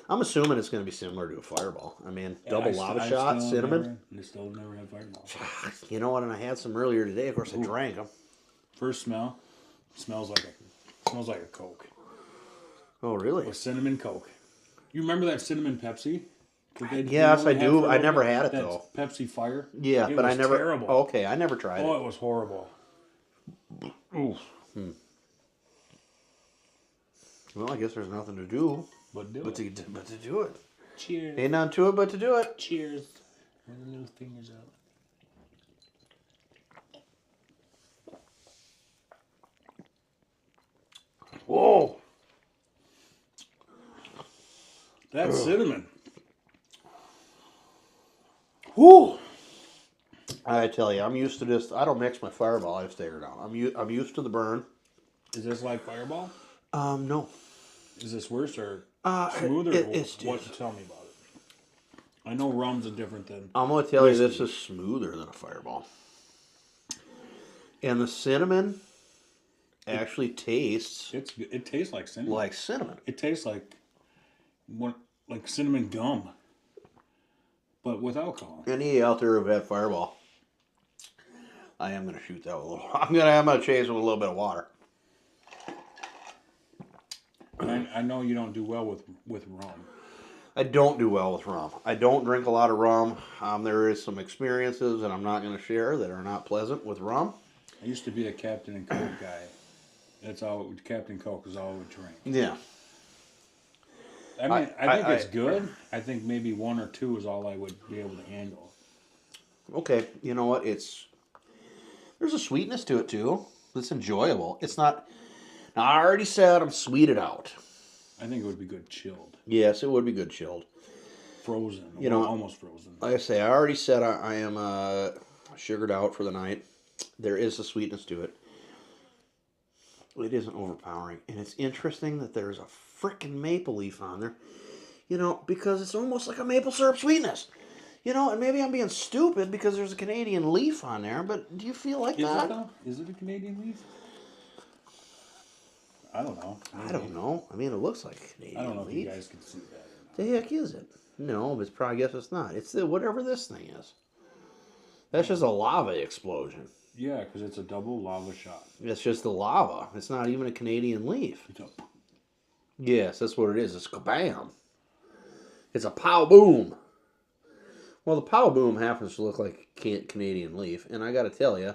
I'm assuming it's going to be similar to a Fireball. I mean, double lava shot, cinnamon.
I still never had Fireball.
You know what? And I had some earlier today. Of course, I drank them.
First smell, smells like a Coke.
Oh, really?
With cinnamon Coke. You remember that cinnamon Pepsi?
Yes, I do. I never had it, though.
Pepsi Fire.
Yeah,
it
but
was
I never.
Terrible.
Okay, I never tried it.
Oh, it was horrible. Ooh.
Well, I guess there's nothing to do
But
but to do it.
Cheers.
Ain't nothing to it but to do it.
Cheers. And the little fingers out.
Whoa.
That's cinnamon. Whoo!
I tell you, I'm used to this. I don't mix my Fireball. I just take her down. I'm used to the burn.
Is this like Fireball?
No.
Is this worse or
It's
smoother? What?
just-
Tell me about it. I know rum's a different than.
I'm going to tell you this is smoother than a Fireball. And the cinnamon actually tastes
It tastes like cinnamon.
like cinnamon.
It tastes like cinnamon gum, but with alcohol.
Any of you out there who've had Fireball, I am going to shoot that with a little. I'm going to chase it with a little bit of water.
I know you don't do well with rum.
I don't do well with rum. I don't drink a lot of rum. There is some experiences that I'm not going to share that are not pleasant with rum.
I used to be a Captain and Coke guy. That's all. Captain Coke is all we drink.
Yeah.
I mean, I think it's good. I think maybe one or two is all I would be able to handle.
Okay, you know what? There's a sweetness to it too. It's enjoyable. It's not. Now I already said I'm sweeted out.
I think it would be good chilled.
Yes, it would be good chilled.
Frozen. Almost frozen.
Like I say, I already said I am sugared out for the night. There is a sweetness to it. It isn't overpowering, and it's interesting that there's a frickin' maple leaf on there. Because it's almost like a maple syrup sweetness. And maybe I'm being stupid because there's a Canadian leaf on there, but do you feel like that?
Is it a Canadian leaf? I don't know.
I don't know. I mean, it looks like a Canadian leaf.
I don't know if you guys can see that or not.
The heck is it? No, but I guess it's not. It's whatever this thing is. That's just a lava explosion.
Yeah, because it's a double lava shot.
It's just the lava. It's not even a Canadian leaf. Yes, that's what it is. It's kabam. It's a pow boom. Well, the pow boom happens to look like a Canadian leaf, and I got to tell you,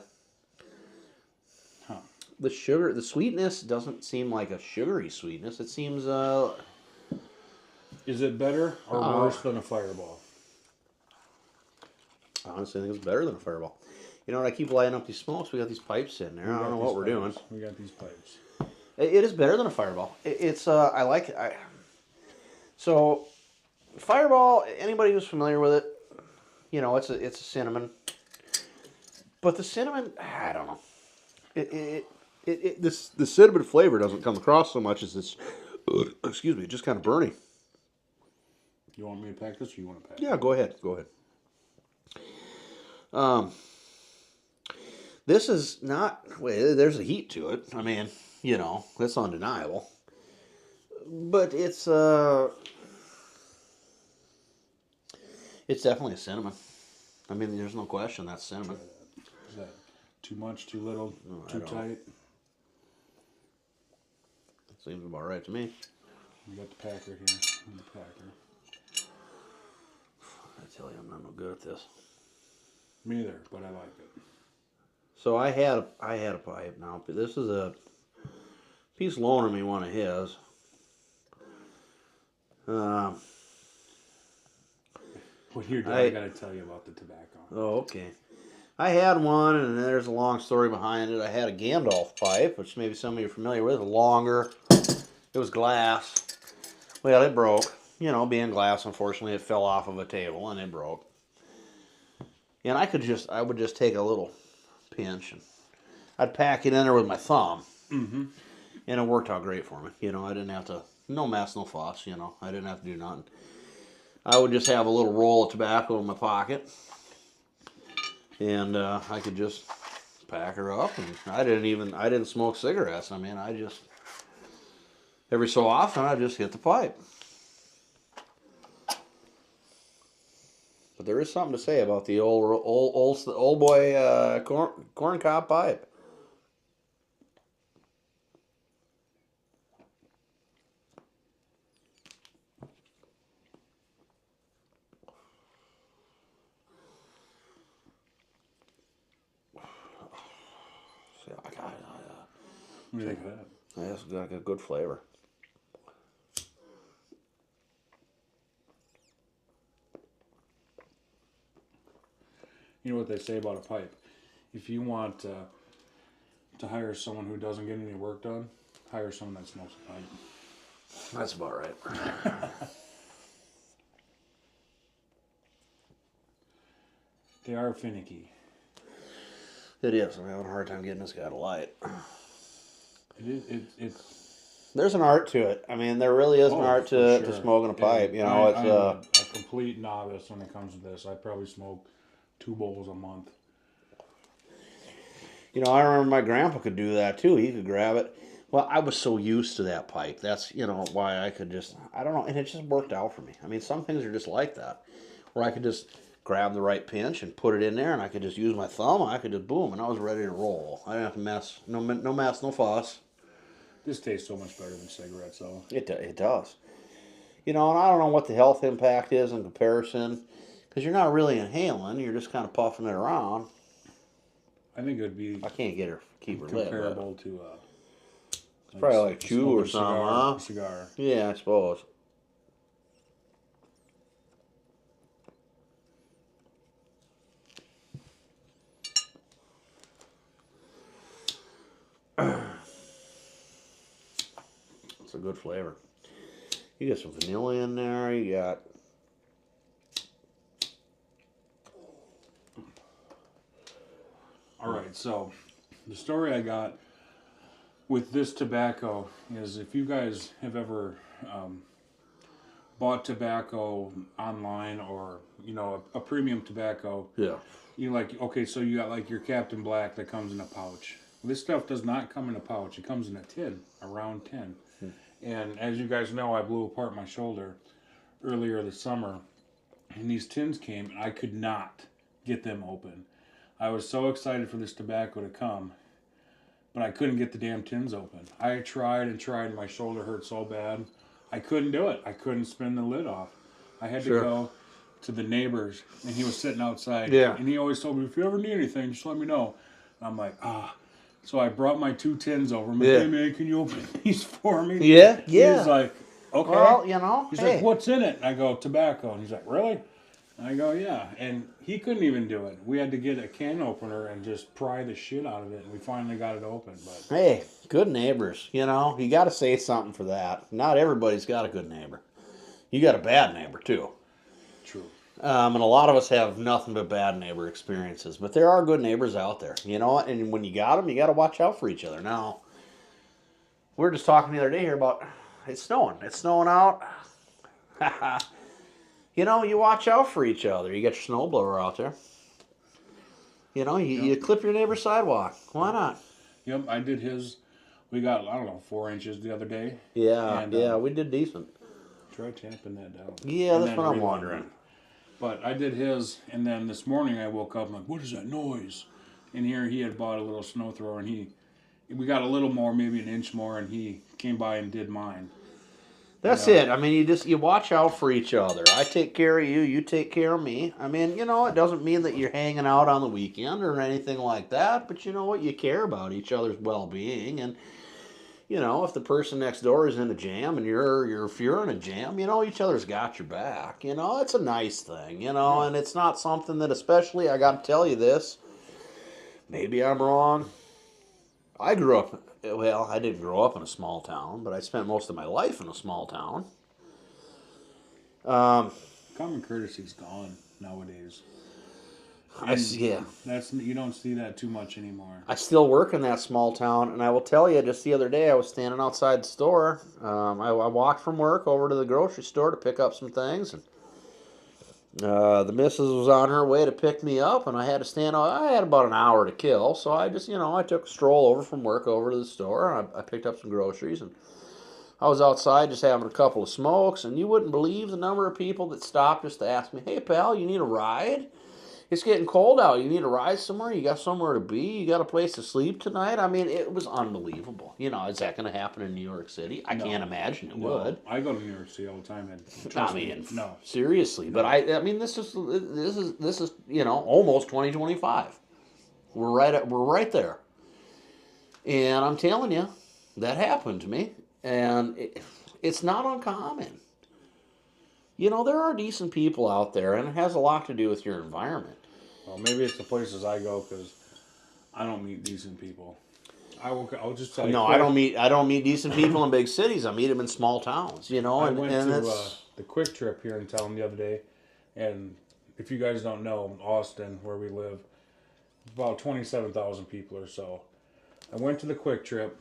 the sweetness doesn't seem like a sugary sweetness. It seems.
Is it better or worse than a Fireball?
Honestly, I think it's better than a Fireball. You know what? I keep lighting up these smokes. We got these pipes in there. I don't know what we're doing.
We got these pipes.
It is better than a Fireball. It's I like it. So Fireball. Anybody who's familiar with it, you know, it's a cinnamon. But the cinnamon, I don't know. The cinnamon flavor doesn't come across so much as this. Excuse me, just kind of burny.
You want me to pack this, or you want to pack?
Yeah, go ahead. Go ahead. This is not. Well, there's a heat to it. I mean, you know, that's undeniable. But it's definitely a cinnamon. I mean, there's no question that's cinnamon.
Is that too much, too little, too tight?
Seems about right to me.
We got the packer here. The packer.
I tell you, I'm not no good at this.
Me either, but I like it.
So I had a pipe. Now this is a piece loaning me one of his.
Well, here, I got to tell you about the tobacco.
Oh, okay. I had one, and there's a long story behind it. I had a Gandalf pipe, which maybe some of you are familiar with. Longer. It was glass. Well, it broke. You know, being glass, unfortunately, it fell off of a table, and it broke. And I would just take a little pinch, and I'd pack it in there with my thumb.
Mm-hmm.
And it worked out great for me. You know, I didn't have to, no mess, no fuss, you know. I didn't have to do nothing. I would just have a little roll of tobacco in my pocket. And I could just pack her up. And I didn't smoke cigarettes. I mean, every so often, I'd just hit the pipe. But there is something to say about the old boy corn cob pipe.
What do you think of that?
That's got a good flavor.
You know what they say about a pipe? If you want to hire someone who doesn't get any work done, hire someone that smokes a pipe.
That's about right.
They are finicky.
It is. I'm having a hard time getting this guy to light.
It's
There's an art to it. I mean, there really is an art to smoking a pipe. You know,
I'm a complete novice when it comes to this. I probably smoke 2 bowls a month.
You know, I remember my grandpa could do that too. He could grab it. Well, I was so used to that pipe. That's, you know, why I could just, I don't know, and it just worked out for me. I mean, some things are just like that, where I could just grab the right pinch and put it in there, and I could just use my thumb, and I could just boom, and I was ready to roll. I didn't have to mess, no mess, no fuss.
This tastes so much better than cigarettes, though.
It does. You know, and I don't know what the health impact is in comparison, because you're not really inhaling, you're just kind of puffing it around.
I think it would be.
I can't get her, keep her lit.
Comparable to.
It's probably like chew or something, huh?
Cigar.
Yeah, I suppose. It's a good flavor. You got some vanilla in there. You got.
All right, so the story I got with this tobacco is if you guys have ever bought tobacco online or, you know, a premium tobacco.
Yeah.
You okay, so you got like your Captain Black that comes in a pouch. This stuff does not come in a pouch. It comes in a tin, a round tin. And as you guys know, I blew apart my shoulder earlier this summer. And these tins came, and I could not get them open. I was so excited for this tobacco to come, but I couldn't get the damn tins open. I tried and tried, and my shoulder hurt so bad. I couldn't do it. I couldn't spin the lid off. I had to go to the neighbors, and he was sitting outside.
Yeah.
And he always told me, if you ever need anything, just let me know. And I'm like, So I brought my 2 tins over. I'm like, hey, man, can you open these for me?
Yeah.
He's like, okay.
Well, you know.
He's like, what's in it? And I go, tobacco. And he's like, really? I go, yeah. And he couldn't even do it. We had to get a can opener and just pry the shit out of it. And we finally got it open. But
Hey, good neighbors. You know, you got to say something for that. Not everybody's got a good neighbor. You got a bad neighbor, too.
true.
And a lot of us have nothing but bad neighbor experiences. But there are good neighbors out there. You know, and when you got them, you got to watch out for each other. Now, we were just talking the other day here about it's snowing. It's snowing out. You know, you watch out for each other. You get your snowblower out there. You know, you clip your neighbor's sidewalk. Why not?
Yep, I did his. We got, I don't know, 4 inches the other day.
Yeah,
And,
we did decent.
Try tamping that down.
Yeah,
And
that's
then
what I'm
reloading
wondering.
it. But I did his, and then this morning I woke up and I'm like, what is that noise? And here he had bought a little snow thrower, and we got a little more, maybe an inch more, and he came by and did mine.
That's it. I mean, you watch out for each other. I take care of you. You take care of me. I mean, you know, it doesn't mean that you're hanging out on the weekend or anything like that. But you know what? You care about each other's well-being, and you know, if the person next door is in a jam and if you're in a jam, you know, each other's got your back. You know, it's a nice thing. You know, and it's not something that, especially, I got to tell you this. Maybe I'm wrong. I grew up. Well, I didn't grow up in a small town, but I spent most of my life in a small town.
Common courtesy's gone nowadays.
Yeah.
You don't see that too much anymore.
I still work in that small town, and I will tell you, just the other day, I was standing outside the store. I walked from work over to the grocery store to pick up some things, and the missus was on her way to pick me up, and I had to stand out. I had about an hour to kill, so I just, I took a stroll over from work over to the store, and I picked up some groceries, and I was outside just having a couple of smokes, and you wouldn't believe the number of people that stopped just to ask me, hey, pal, you need a ride? It's getting cold out. You need a ride somewhere? You got somewhere to be? You got a place to sleep tonight? I mean, it was unbelievable. You know, is that going to happen in New York City? I can't imagine it would.
I go to New York City all the time, and
I mean,
no,
seriously. No. But I mean, this is almost 2025. We're right there, and I'm telling you, that happened to me, and it's not uncommon. You know, there are decent people out there, and it has a lot to do with your environment.
Well, maybe it's the places I go because I don't meet decent people. I'll just tell you.
No, I don't meet decent people in big cities. I meet them in small towns. You know,
I went to the Quick Trip here in town the other day, and if you guys don't know, Austin, where we live, about 27,000 people or so. I went to the Quick Trip.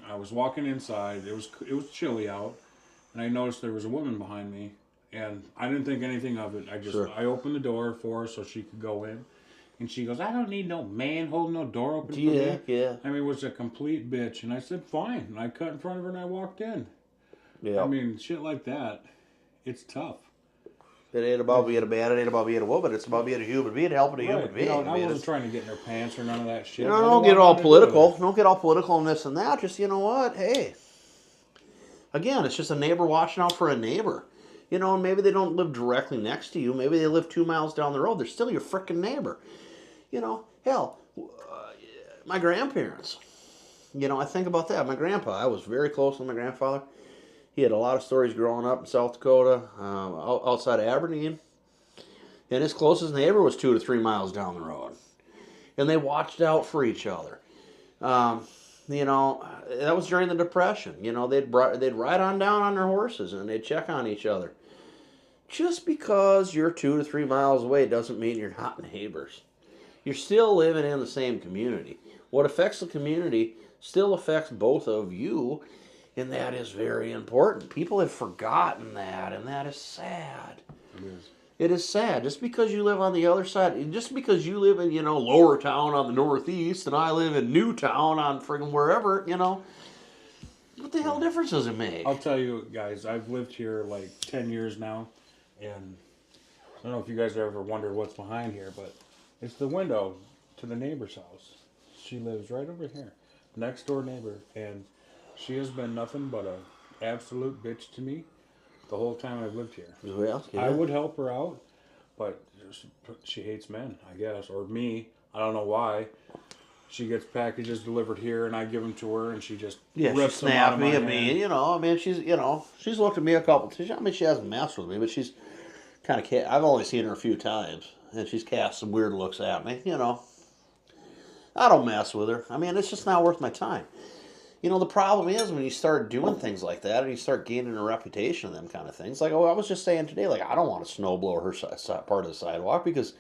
I was walking inside. It was chilly out, and I noticed there was a woman behind me. And I didn't think anything of it. I opened the door for her so she could go in. And she goes, I don't need no man holding no door open for me.
Yeah.
I mean, it was a complete bitch. And I said, fine. And I cut in front of her and I walked in.
Yeah.
I mean, shit like that, it's tough.
It ain't about being a man. It ain't about being a woman. It's about being a human being, helping a human being.
You know, I wasn't trying to get in her pants or none of that shit.
You know, don't get all political. Don't get all political in this and that. Just, you know what? Hey. Again, it's just a neighbor watching out for a neighbor. You know, maybe they don't live directly next to you. Maybe they live 2 miles down the road. They're still your frickin' neighbor. You know, hell, my grandparents. You know, I think about that. My grandpa, I was very close with my grandfather. He had a lot of stories growing up in South Dakota, outside of Aberdeen. And his closest neighbor was 2 to 3 miles down the road. And they watched out for each other. You know, that was during the Depression. You know, they'd ride on down on their horses and they'd check on each other. Just because you're 2 to 3 miles away doesn't mean you're not neighbors. You're still living in the same community. What affects the community still affects both of you, and that is very important. People have forgotten that, and that is sad.
It is.
It is sad. Just because you live on the other side, just because you live in, Lower Town on the northeast, and I live in Newtown on friggin' wherever, what the hell difference does it make?
I'll tell you guys, I've lived here like 10 years now, and I don't know if you guys ever wondered what's behind here, but it's the window to the neighbor's house. She lives right over here, next door neighbor, and she has been nothing but an absolute bitch to me the whole time I've lived here.
Well, yeah.
I would help her out, but she hates men, I guess, or me. I don't know why. She gets packages delivered here, and I give them to her, and she just rips them out of my hand.
She's looked at me a couple times. I mean, she hasn't messed with me, but she's kind of I've only seen her a few times, and she's cast some weird looks at me. You know, I don't mess with her. I mean, it's just not worth my time. You know, the problem is when you start doing things like that and you start gaining a reputation of them kind of things. Like, oh, I was just saying today, like, I don't want to snowblow her part of the sidewalk because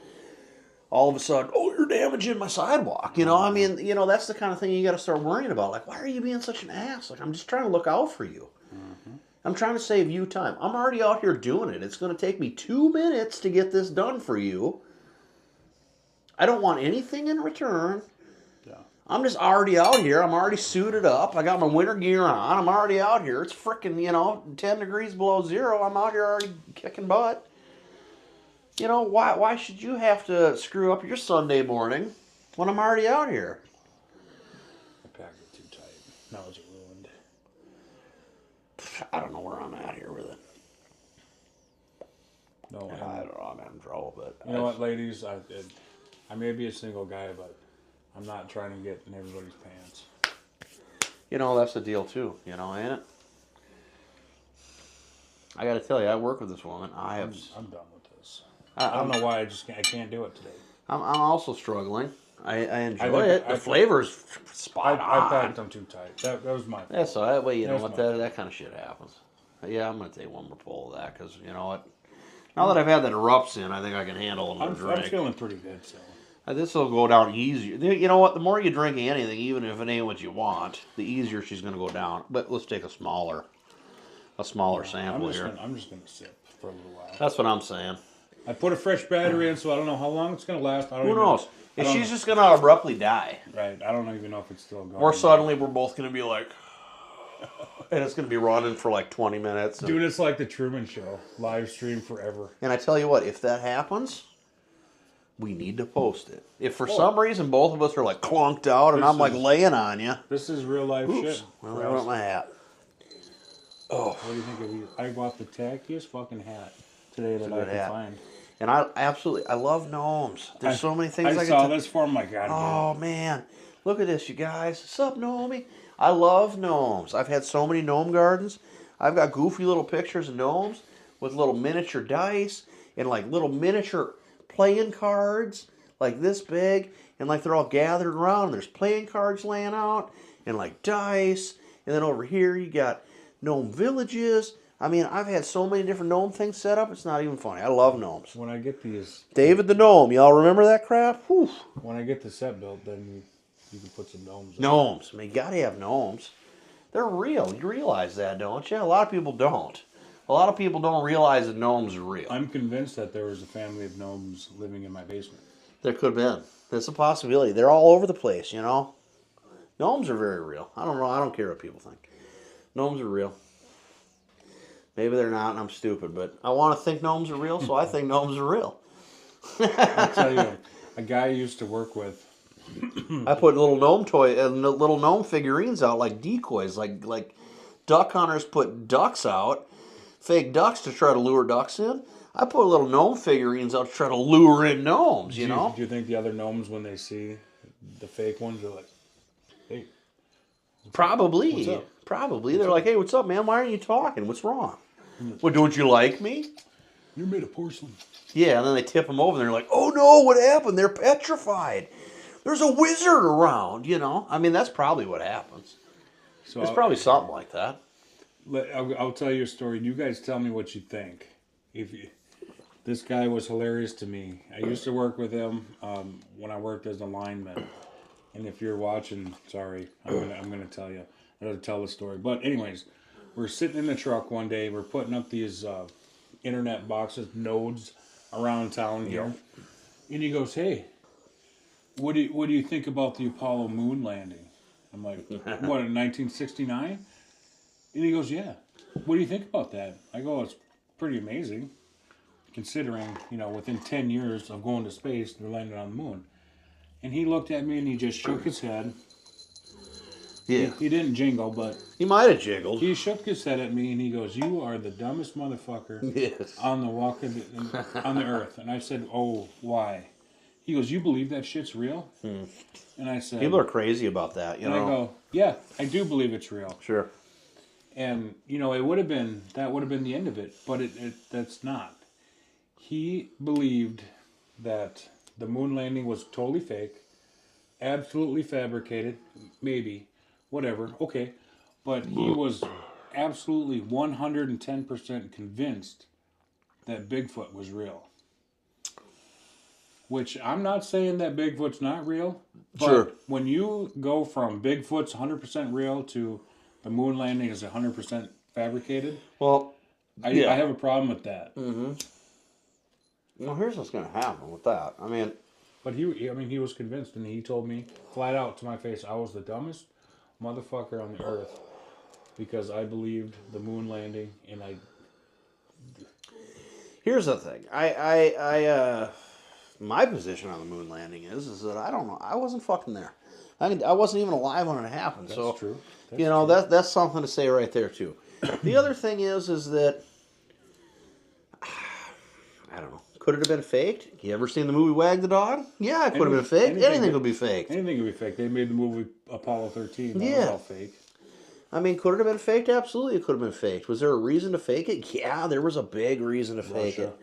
all of a sudden, oh, you're damaging my sidewalk. You know, I mean, you know, that's the kind of thing you got to start worrying about. Like, why are you being such an ass? Like, I'm just trying to look out for you. I'm trying to save you time. I'm already out here doing it. It's going to take me 2 minutes to get this done for you. I don't want anything in return.
Yeah.
I'm just already out here. I'm already suited up. I got my winter gear on. I'm already out here. It's freaking, you know, 10 degrees below zero. I'm out here already kicking butt. You know, why should you have to screw up your Sunday morning when I'm already out here?
I packed it too tight. Now it's ruined.
I don't know where I'm at here with it.
No,
I don't know. I'm having trouble, but
you know what, ladies? I may be a single guy, but I'm not trying to get in everybody's pants.
You know, that's the deal too. You know, ain't it? I got to tell you, I work with this woman.
I'm done with this. I don't know why I can't do it today.
I'm also struggling. I enjoy it. The flavor's spot on.
I packed them too tight. That was my fault.
That's all right. Well, you know what? That kind of shit happens. Yeah, I'm going to take one more pull of that because, you know what? Now that I've had that erupts in, I think I can handle another drink.
I'm feeling pretty good, so.
This will go down easier. You know what? The more you drink anything, even if it ain't what you want, the easier she's going to go down. But let's take a smaller sample here.
I'm just going to sip for a little while.
That's what I'm saying.
I put a fresh battery in, so I don't know how long it's going to last.
Who knows? If she's just going to abruptly die.
Right. I don't even know if it's still going.
Or suddenly we're both going to be like... and it's going to be running for like 20 minutes.
Dude, it's like the Truman Show. Live stream forever.
And I tell you what, if that happens, we need to post it. If for some reason both of us are like clunked out and I'm like laying on you.
This is real life shit.
Well, I want my hat.
Oh. What do you think of these? I bought the tackiest fucking hat today that I could find.
And I love gnomes. There's so many things I
saw this for them.
Oh, man. Look at this, you guys. What's up, Gnomey? I love gnomes. I've had so many gnome gardens. I've got goofy little pictures of gnomes with little miniature dice and like little miniature playing cards like this big. And like they're all gathered around and there's playing cards laying out and like dice. And then over here you got gnome villages. I mean, I've had so many different gnome things set up. It's not even funny. I love gnomes.
When I get these...
David the Gnome. Y'all remember that crap? Whew.
When I get the set built, then you can put some gnomes in.
Gnomes. I mean, you got to have gnomes. They're real. You realize that, don't you? A lot of people don't. A lot of people don't realize that gnomes are real.
I'm convinced that there was a family of gnomes living in my basement.
There could have been. That's a possibility. They're all over the place, you know? Gnomes are very real. I don't know. I don't care what people think. Gnomes are real. Maybe they're not and I'm stupid, but I want to think gnomes are real, so I think gnomes are real.
I'll tell you, a guy I used to work with,
I put little gnome figurines out like decoys, like duck hunters put ducks out, fake ducks to try to lure ducks in. I put little gnome figurines out to try to lure in gnomes, you know?
Do you think the other gnomes, when they see the fake ones, are like, hey?
Probably.
What's up?
Probably. They're like, hey, what's up, man? Why aren't you talking? What's wrong? Well, don't you like me?
You're made of porcelain.
Yeah, and then they tip them over and they're like, oh no, what happened? They're petrified. There's a wizard around, you know? I mean, that's probably what happens. So it's probably something like that.
I'll tell you a story. You guys tell me what you think. This guy was hilarious to me. I used to work with him when I worked as a lineman. And if you're watching, sorry, I'm gonna tell you. I gotta tell the story. But anyways, we're sitting in the truck one day. We're putting up these internet boxes, nodes around town here. And he goes, hey, what do you think about the Apollo moon landing? I'm like, what, in 1969? And he goes, yeah. What do you think about that? I go, it's pretty amazing, considering, within 10 years of going to space, they're landing on the moon. And he looked at me and he just shook his head.
Yeah.
He didn't jingle, but...
He might have jiggled.
He shook his head at me and he goes, you are the dumbest motherfucker on the earth. And I said, oh, why? He goes, you believe that shit's real? And I said...
People are crazy about that, you know?
And I go, yeah, I do believe it's real.
Sure.
And, that would have been the end of it, but that's not. He believed that the moon landing was totally fake, absolutely fabricated, maybe, whatever, okay. But he was absolutely 110% convinced that Bigfoot was real. Which I'm not saying that Bigfoot's not real, but
Sure.
when you go from Bigfoot's 100% real to the moon landing is 100% fabricated,
Well,
I
yeah.
have a problem with that.
Well, here's what's going to happen with that. I mean,
But he was convinced, and he told me flat out to my face, I was the dumbest motherfucker on the earth because I believed the moon landing, and
here's the thing. My position on the moon landing is that I don't know. I wasn't fucking there. I wasn't even alive when it happened.
That's
so
true.
you know that's something to say right there too. The other thing is that I don't know. Could it have been faked? You ever seen the movie Wag the Dog? Yeah, it could have been faked. Anything could be faked.
Anything could be fake. They made the movie Apollo 13. That was all fake.
I mean, could it have been faked? Absolutely, it could have been faked. Was there a reason to fake it? Yeah, there was a big reason to fake it.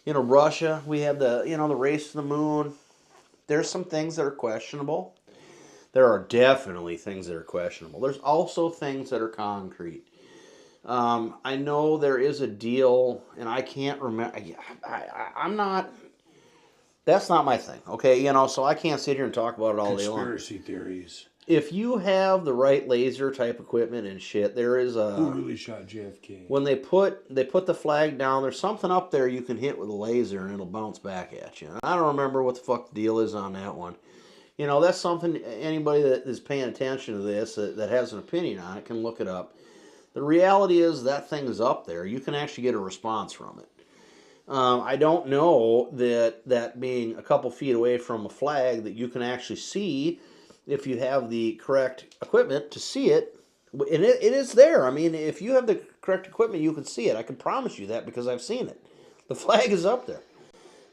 You know, Russia, we had the race to the moon. There's some things that are questionable. There are definitely things that are questionable. There's also things that are concrete. I know there is a deal, and I can't remember. I'm not. That's not my thing. Okay, so I can't sit here and talk about it all day long.
Conspiracy theories.
If you have the right laser type equipment and shit, there is a.
Who really shot JFK?
When they put the flag down, there's something up there you can hit with a laser and it'll bounce back at you. And I don't remember what the fuck the deal is on that one. That's something anybody that is paying attention to this that has an opinion on it can look it up. The reality is that thing is up there. You can actually get a response from it. I don't know that being a couple feet away from a flag that you can actually see if you have the correct equipment to see it. And it is there. I mean, if you have the correct equipment, you can see it. I can promise you that because I've seen it. The flag is up there.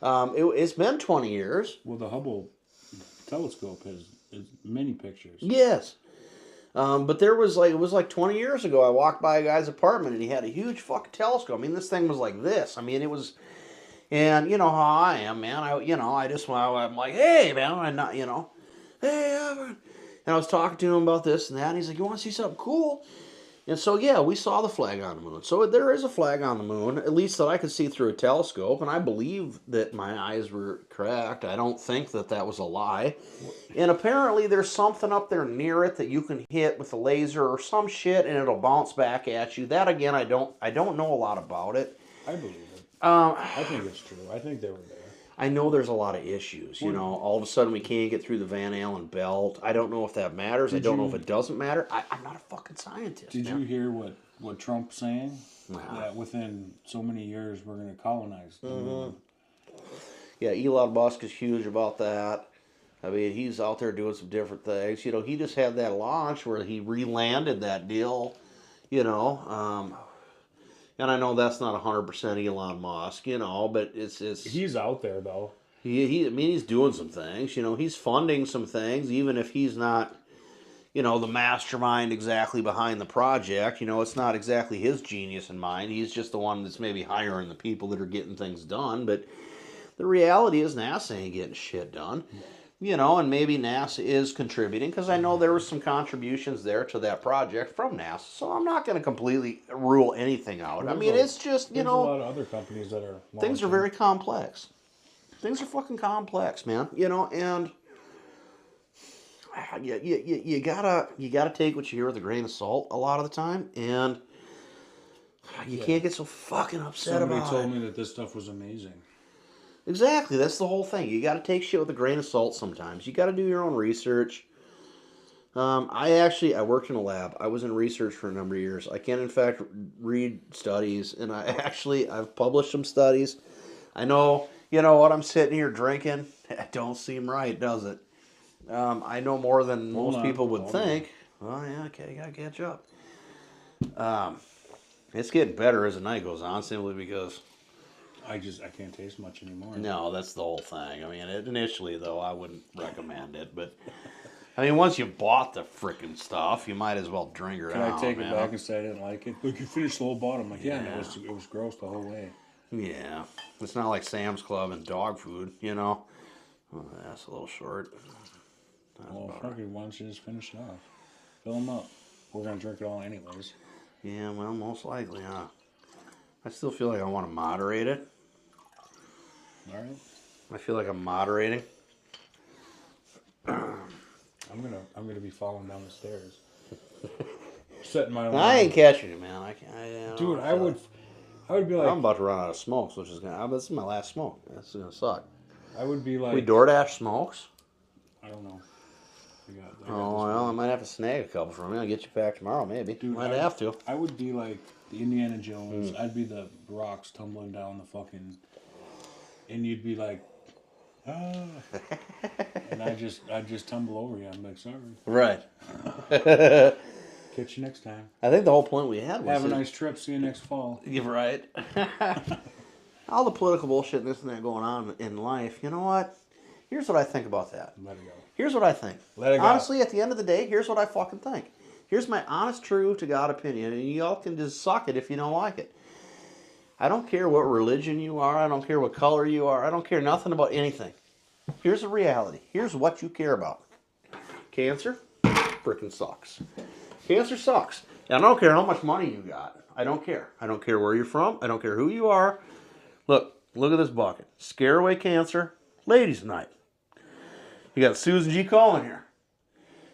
It's been 20 years.
Well, the Hubble telescope has many pictures.
Yes. But it was like 20 years ago, I walked by a guy's apartment and he had a huge fucking telescope. I mean, this thing was like this. I mean, it was, and you know how I am, man. I'm like, hey, man, I'm not, hey, and I was talking to him about this and that, and he's like, you want to see something cool? And so, yeah, we saw the flag on the moon. So there is a flag on the moon, at least that I could see through a telescope, and I believe that my eyes were correct. I don't think that was a lie. And apparently there's something up there near it that you can hit with a laser or some shit, and it'll bounce back at you. That, again, I don't know a lot about it.
I believe it. I think it's true. I think they were there.
I know there's a lot of issues. All of a sudden we can't get through the Van Allen belt. I don't know if that matters. I don't know if it doesn't matter. I'm not a fucking scientist.
Did you hear what Trump's saying? That within so many years we're going to colonize the moon.
Yeah, Elon Musk is huge about that. I mean, he's out there doing some different things. He just had that launch where he re-landed that deal. And I know that's not 100% Elon Musk, but it's
He's out there though.
He's doing some things. He's funding some things, even if he's not, the mastermind exactly behind the project. It's not exactly his genius in mind. He's just the one that's maybe hiring the people that are getting things done. But the reality is NASA ain't getting shit done. And maybe NASA is contributing, because I know there were some contributions there to that project from NASA. So I'm not going to completely rule anything out. It's just,
There's a lot of other companies that are launching.
Things are very complex. Things are fucking complex, man. And you gotta take what you hear with a grain of salt a lot of the time, and you can't get so fucking upset about it.
Somebody told me that this stuff was amazing.
Exactly, that's the whole thing. You got to take shit with a grain of salt sometimes. You got to do your own research. I worked in a lab. I was in research for a number of years. I can, in fact, read studies, and I've published some studies. I know, what I'm sitting here drinking, it don't seem right, does it? I know more than most people would think. Well, yeah, okay, you got to catch up. It's getting better as the night goes on, simply because...
I can't taste much anymore.
No, that's the whole thing. Initially, though, I wouldn't recommend it. But, once you bought the frickin' stuff, you might as well drink it out.
Can I take it back and say I didn't like it? Look, you finished the whole bottom. I'm like, yeah, no, it was gross the whole way.
Yeah. It's not like Sam's Club and dog food, you know. Oh, that's a little short.
Well, Frankie, why don't you just finish it off? Fill them up. We're going to drink it all anyways.
Yeah, well, most likely, huh? I still feel like I want to moderate it.
All right.
I feel like I'm moderating.
I'm gonna be falling down the stairs. Setting my alarm.
I ain't catching you, man.
Dude, I would be like.
I'm about to run out of smokes, which is gonna. This is my last smoke. This is gonna suck.
I would be like.
We DoorDash smokes.
I don't know. I got
Oh well, I might have to snag a couple from you. I'll get you back tomorrow, maybe.
Dude,
might have to.
I would be like the Indiana Jones. I'd be the rocks tumbling down the fucking, and you'd be like, ah, and I'd just tumble over you. I'm like, sorry.
Right.
Catch you next time.
I think the whole point we had was
have a nice trip. See you next fall.
You're right. All the political bullshit and this and that going on in life. You know what? Here's what I think about that.
Let it go.
Here's what I think.
Let it go.
Honestly, at the end of the day, here's what I fucking think. Here's my honest, true to God opinion, and y'all can just suck it if you don't like it. I don't care what religion you are. I don't care what color you are. I don't care nothing about anything. Here's the reality. Here's what you care about. Cancer freaking sucks. Cancer sucks. And I don't care how much money you got. I don't care. I don't care where you're from. I don't care who you are. Look at this bucket. Scare away cancer. Ladies' night. You got Susan G. Collin here.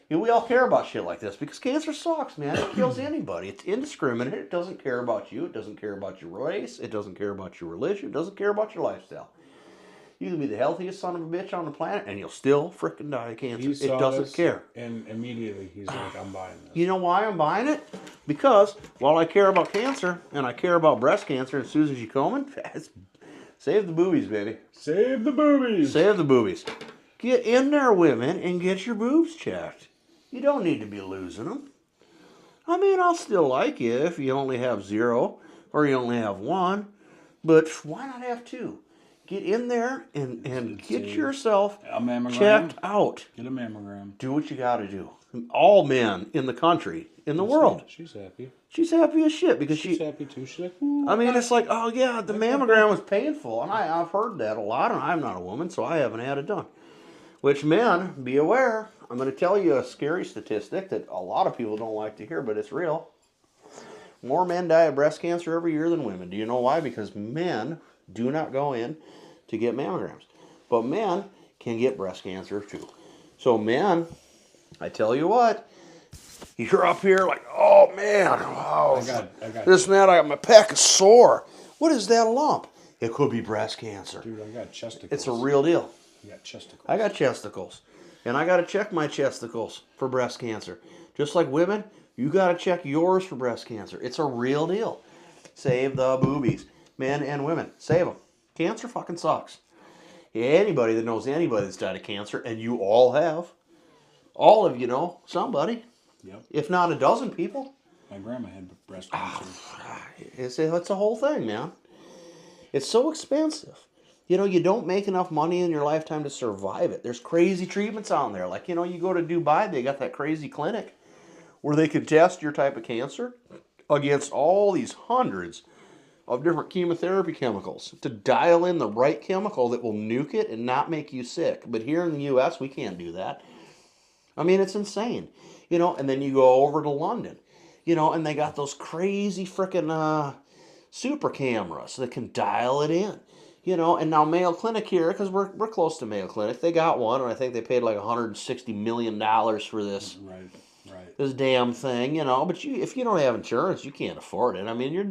You know, we all care about shit like this because cancer sucks, man. It kills anybody. It's indiscriminate. It doesn't care about you. It doesn't care about your race. It doesn't care about your religion. It doesn't care about your lifestyle. You can be the healthiest son of a bitch on the planet and you'll still frickin' die of cancer. It doesn't care.
And immediately he's like, I'm buying this.
You know why I'm buying it? Because while I care about cancer and I care about breast cancer and Susan G. Komen, save the boobies, baby.
Save the boobies.
Save the boobies. Get in there, women, and get your boobs checked. You don't need to be losing them. I mean, I'll still like you if you only have 0 or you only have 1, but why not have 2? Get in there and get yourself checked out.
Get a mammogram.
Do what you got to do. All men in the country, in the world.
She's happy.
She's happy as shit because
she's happy too. She's like,
I mean, it's like, oh yeah, the mammogram was painful, and I've heard that a lot, and I'm not a woman, so I haven't had it done. Which, men, be aware. I'm going to tell you a scary statistic that a lot of people don't like to hear, but it's real. More men die of breast cancer every year than women. Do you know why? Because men do not go in to get mammograms. But men can get breast cancer too. So men, I tell you what, you're up here like, oh man, wow,
I got
this and that, my pec is sore. What is that lump? It could be breast cancer.
Dude, I got chesticles.
It's a real deal.
You got chesticles.
I got chesticles. And I got to check my chesticles for breast cancer. Just like women, you got to check yours for breast cancer. It's a real deal. Save the boobies. Men and women, save them. Cancer fucking sucks. Anybody that knows anybody that's died of cancer, and you all have, all of you know somebody.
Yep.
If not a dozen people.
My grandma had breast cancer.
It's a whole thing, man. It's so expensive. You know, you don't make enough money in your lifetime to survive it. There's crazy treatments out there. Like, you know, you go to Dubai, they got that crazy clinic where they can test your type of cancer against all these hundreds of different chemotherapy chemicals to dial in the right chemical that will nuke it and not make you sick. But here in the U.S., we can't do that. I mean, it's insane. You know, and then you go over to London, you know, and they got those crazy freaking super cameras that can dial it in. You know, and now Mayo Clinic here, because we're close to Mayo Clinic, they got one, and I think they paid like $160 million for this,
Right.
this damn thing, you know. But if you don't have insurance, you can't afford it. I mean, you're